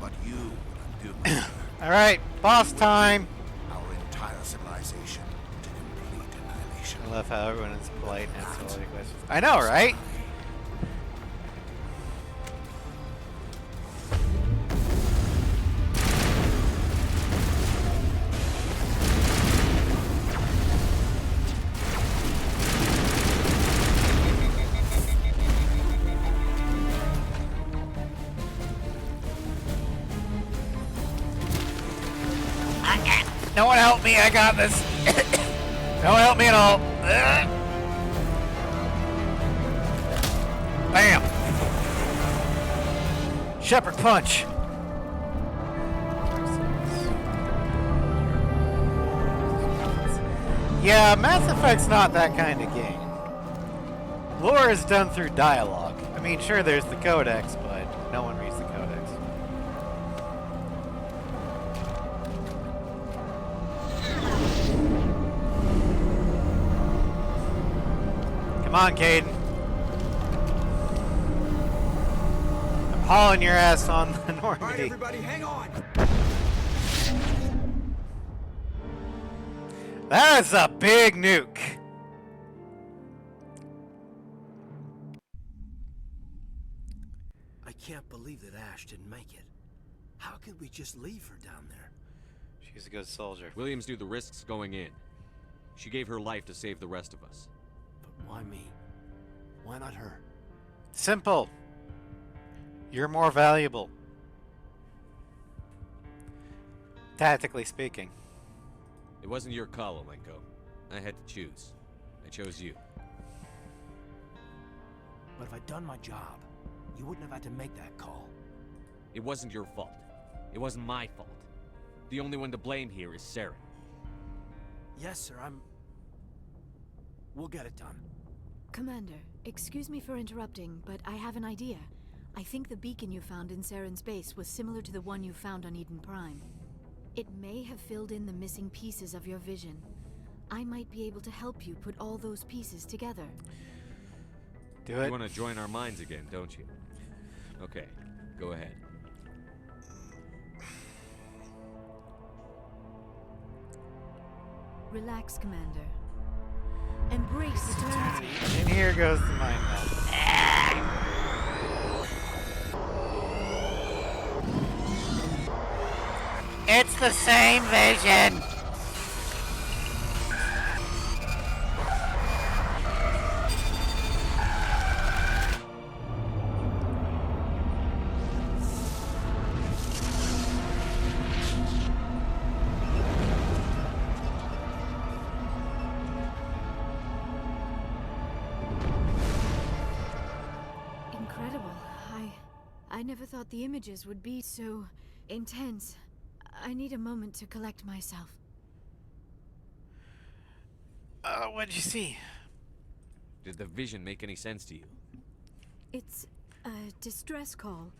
But you will undo my work. Alright, boss time! Our entire civilization to complete annihilation. I love how everyone is polite and answers all your questions. I know, right? No one help me, I got this. No one help me at all. Bam. Shepard punch. Yeah, Mass Effect's not that kind of game. Lore is done through dialogue. I mean, sure, there's the codex, but no one reads the codex. Come on, Caden. I'm hauling your ass on the Normandy. All right, everybody, hang on. That is a big nuke. can't believe that Ash didn't make it. How could we just leave her down there? She's a good soldier. Williams knew the risks going in. She gave her life to save the rest of us. But why me? Why not her? Simple. You're more valuable. Tactically speaking. It wasn't your call, Olenko. I had to choose. I chose you. But if I'd done my job, you wouldn't have had to make that call. It wasn't your fault. It wasn't my fault. The only one to blame here is Saren. Yes, sir, We'll get it done. Commander, excuse me for interrupting, but I have an idea. I think the beacon you found in Saren's base was similar to the one you found on Eden Prime. It may have filled in the missing pieces of your vision. I might be able to help you put all those pieces together. Do it. You want to join our minds again, don't you? Okay, go ahead. Relax, Commander. Embrace eternity. And here goes the mind meld. It's the same vision! Incredible. I never thought the images would be so intense. I need a moment to collect myself. What'd you see? Did the vision make any sense to you? It's a distress call.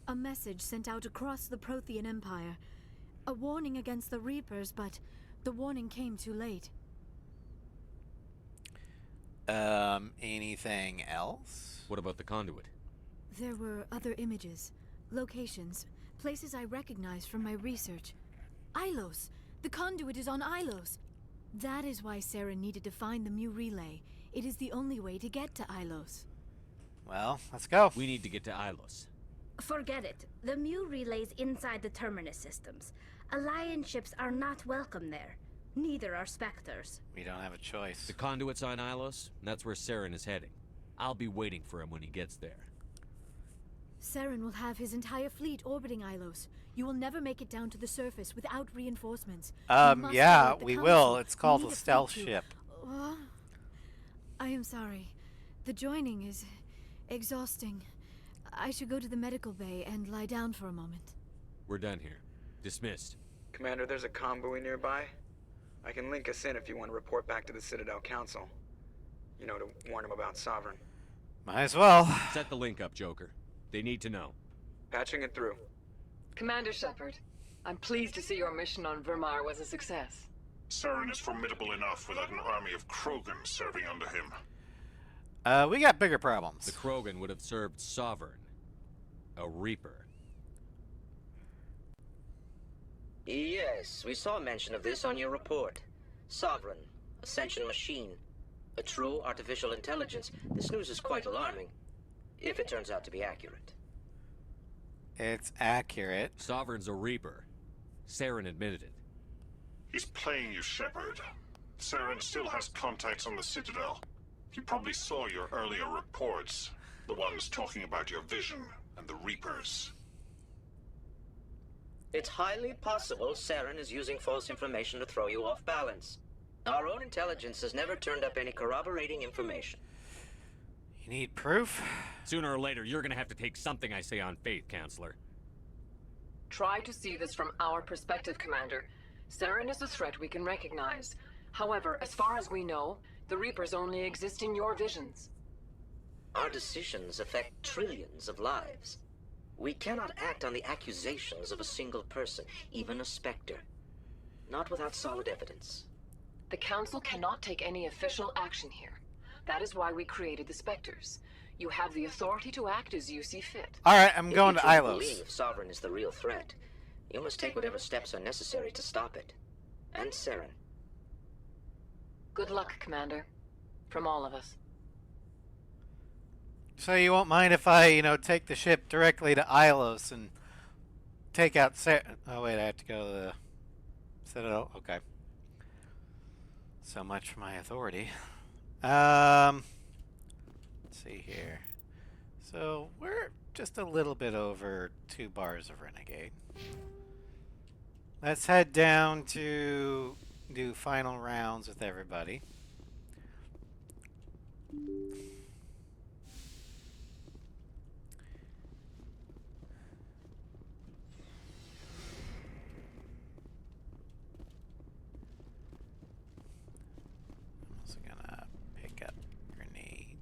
A message sent out across the Prothean Empire. A warning against the Reapers, but the warning came too late. Anything else? What about the conduit? There were other images, locations, places I recognized from my research. Ilos! The conduit is on Ilos! That is why Saren needed to find the Mu relay. It is the only way to get to Ilos. Well, let's go. We need to get to Ilos. Forget it. The Mu relay's inside the Terminus systems. Alliance ships are not welcome there. Neither are Spectres. We don't have a choice. The conduit's on Ilos, and that's where Saren is heading. I'll be waiting for him when he gets there. Saren will have his entire fleet orbiting Ilos. You will never make it down to the surface without reinforcements. Yeah, we will. It's called a stealth ship. I am sorry. The joining is exhausting. I should go to the medical bay and lie down for a moment. We're done here. Dismissed. Commander, there's a convoy nearby. I can link us in if you want to report back to the Citadel Council. You know, to warn them about Sovereign. Might as well. Set the link up, Joker. They need to know. Patching it through. Commander Shepard, I'm pleased to see your mission on Vermar was a success. Saren is formidable enough without an army of Krogan serving under him. We got bigger problems. The Krogan would have served Sovereign. A Reaper. Yes, we saw mention of this on your report. Sovereign, Ascension machine, a true artificial intelligence. This news is quite alarming, if it turns out to be accurate. It's accurate. Sovereign's a Reaper. Saren admitted it. He's playing you, Shepard. Saren still has contacts on the Citadel. He probably saw your earlier reports. The ones talking about your vision and the Reapers. It's highly possible Saren is using false information to throw you off balance. Our own intelligence has never turned up any corroborating information. You need proof? Sooner or later, you're gonna have to take something I say on faith, Counselor. Try to see this from our perspective, Commander. Saren is a threat we can recognize. However, as far as we know, the Reapers only exist in your visions. Our decisions affect trillions of lives. We cannot act on the accusations of a single person, even a Spectre. Not without solid evidence. The Council cannot take any official action here. That is why we created the Spectres. You have the authority to act as you see fit. Alright, I'm going to If you Ilos. believe Sovereign is the real threat, you must take whatever steps are necessary to stop it. And Saren. Good luck, Commander. From all of us. So you won't mind if I, take the ship directly to Ilos and take out Oh, wait, I have to go to the Citadel? Okay. So much for my authority. Let's see here. So we're just a little bit over 2 bars of Renegade. Let's head down to do final rounds with everybody. I'm also gonna pick up grenade.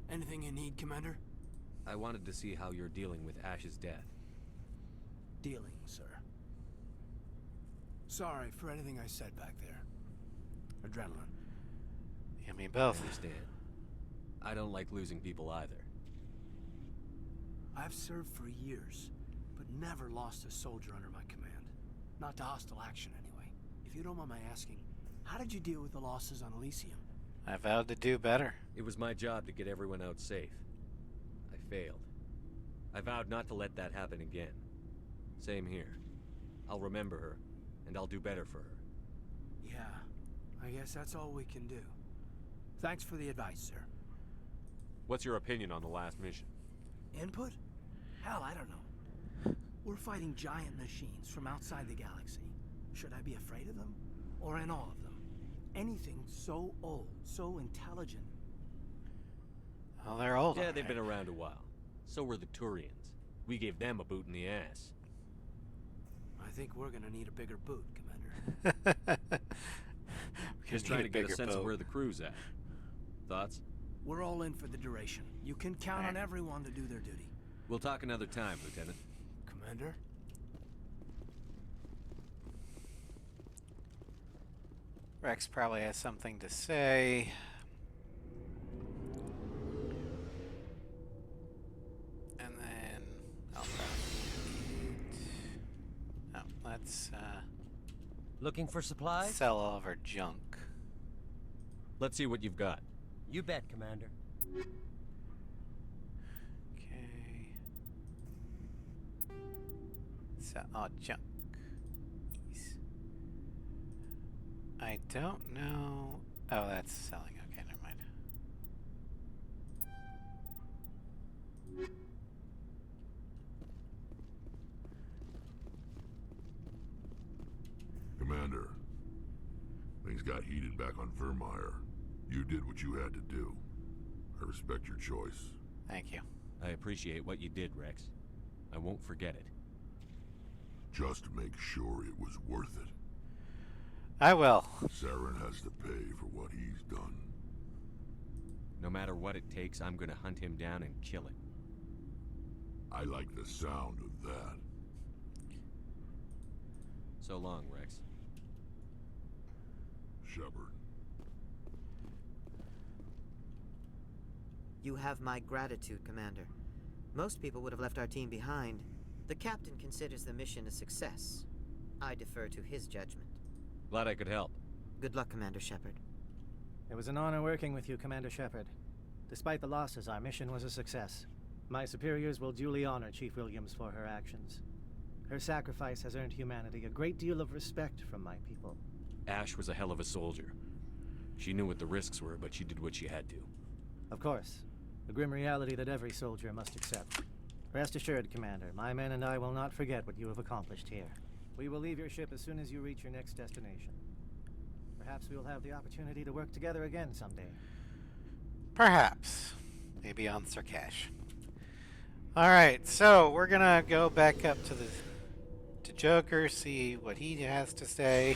Anything you need, Commander? I wanted to see how you're dealing with Ash's death. Dealing, sir. Sorry for anything I said back there. Adrenaline. You mean both? I understand. I don't like losing people either. I've served for years, but never lost a soldier under my command. Not to hostile action, anyway. If you don't mind my asking, how did you deal with the losses on Elysium? I vowed to do better. It was my job to get everyone out safe. I failed. I vowed not to let that happen again. Same here. I'll remember her, and I'll do better for her. Yeah, I guess that's all we can do. Thanks for the advice, sir. What's your opinion on the last mission? Input? Hell, I don't know. We're fighting giant machines from outside the galaxy. Should I be afraid of them? Or in awe of them? Anything so old, so intelligent. Well, they're old. Yeah, they've been around a while. So were the Turians. We gave them a boot in the ass. I think we're gonna need a bigger boot, Commander. Just trying to get a sense of where the crew's at. Thoughts? We're all in for the duration. You can count on everyone to do their duty. We'll talk another time, Lieutenant. Commander? Rex probably has something to say. And then I'll let's Looking for supplies? sell all of our junk. Let's see what you've got. You bet, Commander. Okay. Sell all junk. Yes. I don't know. Oh, that's selling. Okay, never mind. Commander, things got heated back on Vermeer. You did what you had to do. I respect your choice. Thank you. I appreciate what you did, Rex. I won't forget it. Just make sure it was worth it. I will. Saren has to pay for what he's done. No matter what it takes, I'm gonna hunt him down and kill him. I like the sound of that. So long, Rex. Shepard. You have my gratitude, Commander. Most people would have left our team behind. The captain considers the mission a success. I defer to his judgment. Glad I could help. Good luck, Commander Shepard. It was an honor working with you, Commander Shepard. Despite the losses, our mission was a success. My superiors will duly honor Chief Williams for her actions. Her sacrifice has earned humanity a great deal of respect from my people. Ash was a hell of a soldier. She knew what the risks were, but she did what she had to. Of course. The grim reality that every soldier must accept. Rest assured, Commander, my men and I will not forget what you have accomplished here. We will leave your ship as soon as you reach your next destination. Perhaps we will have the opportunity to work together again someday. Perhaps. Maybe on Sarkash. Alright, so we're gonna go back up to Joker, see what he has to say.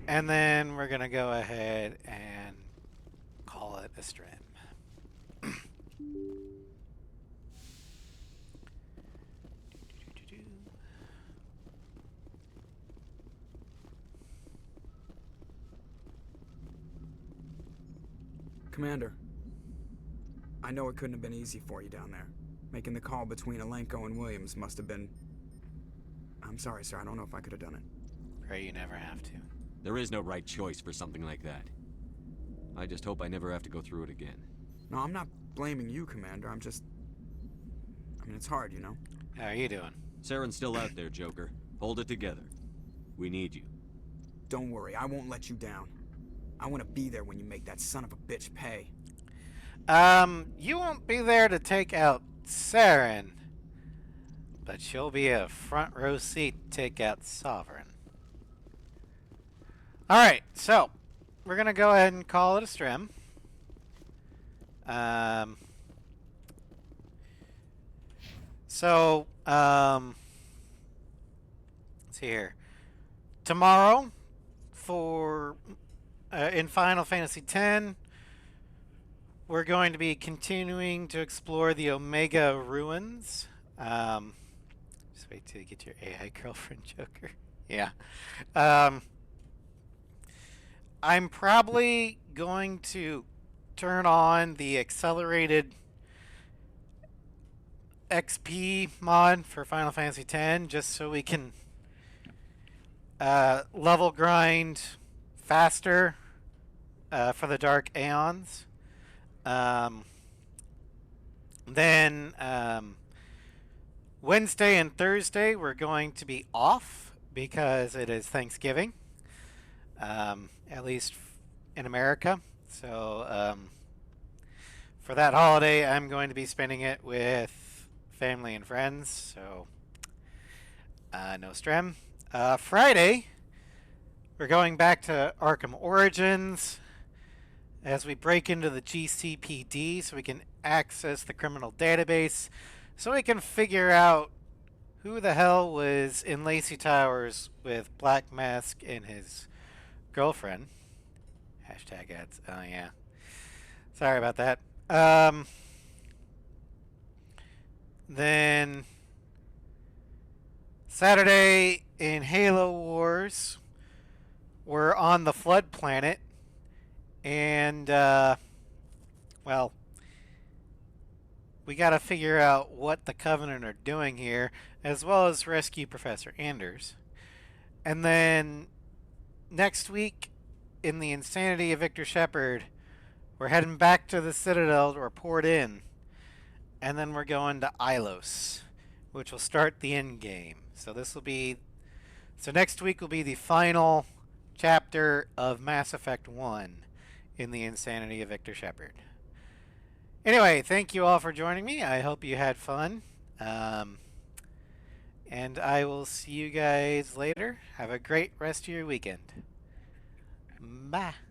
And then we're gonna go ahead and call it a stream. Commander, I know it couldn't have been easy for you down there. Making the call between Alenko and Williams must have been... I'm sorry, sir. I don't know if I could have done it. Pray you never have to. There is no right choice for something like that. I just hope I never have to go through it again. No, I'm not blaming you, Commander. I mean, it's hard, you know? How are you doing? Saren's still out there, Joker. Hold it together. We need you. Don't worry, I won't let you down. I want to be there when you make that son of a bitch pay. You won't be there to take out Saren, but you'll be a front row seat to take out Sovereign. Alright, so we're gonna go ahead and call it a stream. Let's see here. Tomorrow, for in Final Fantasy X, we're going to be continuing to explore the Omega ruins. Just wait till you get your AI girlfriend, Joker. Yeah. I'm probably going to turn on the accelerated XP mod for Final Fantasy X just so we can level grind faster for the Dark Aeons. Then Wednesday and Thursday we're going to be off because it is Thanksgiving, at least in America. So for that holiday I'm going to be spending it with family and friends, so no strem. Friday we're going back to Arkham Origins as we break into the GCPD so we can access the criminal database, so we can figure out who the hell was in Lacey Towers with Black Mask and his girlfriend. Hashtag ads. Oh, yeah. Sorry about that. Then Saturday in Halo Wars, we're on the Flood Planet. And, well, we got to figure out what the Covenant are doing here, as well as rescue Professor Anders. And then next week, in the Insanity of Victor Shepard, we're heading back to the Citadel to report in. And then we're going to Ilos, which will start the end game. So next week will be the final chapter of Mass Effect 1 in the Insanity of Victor Shepard. Anyway, thank you all for joining me. I hope you had fun. And I will see you guys later. Have a great rest of your weekend. Bye.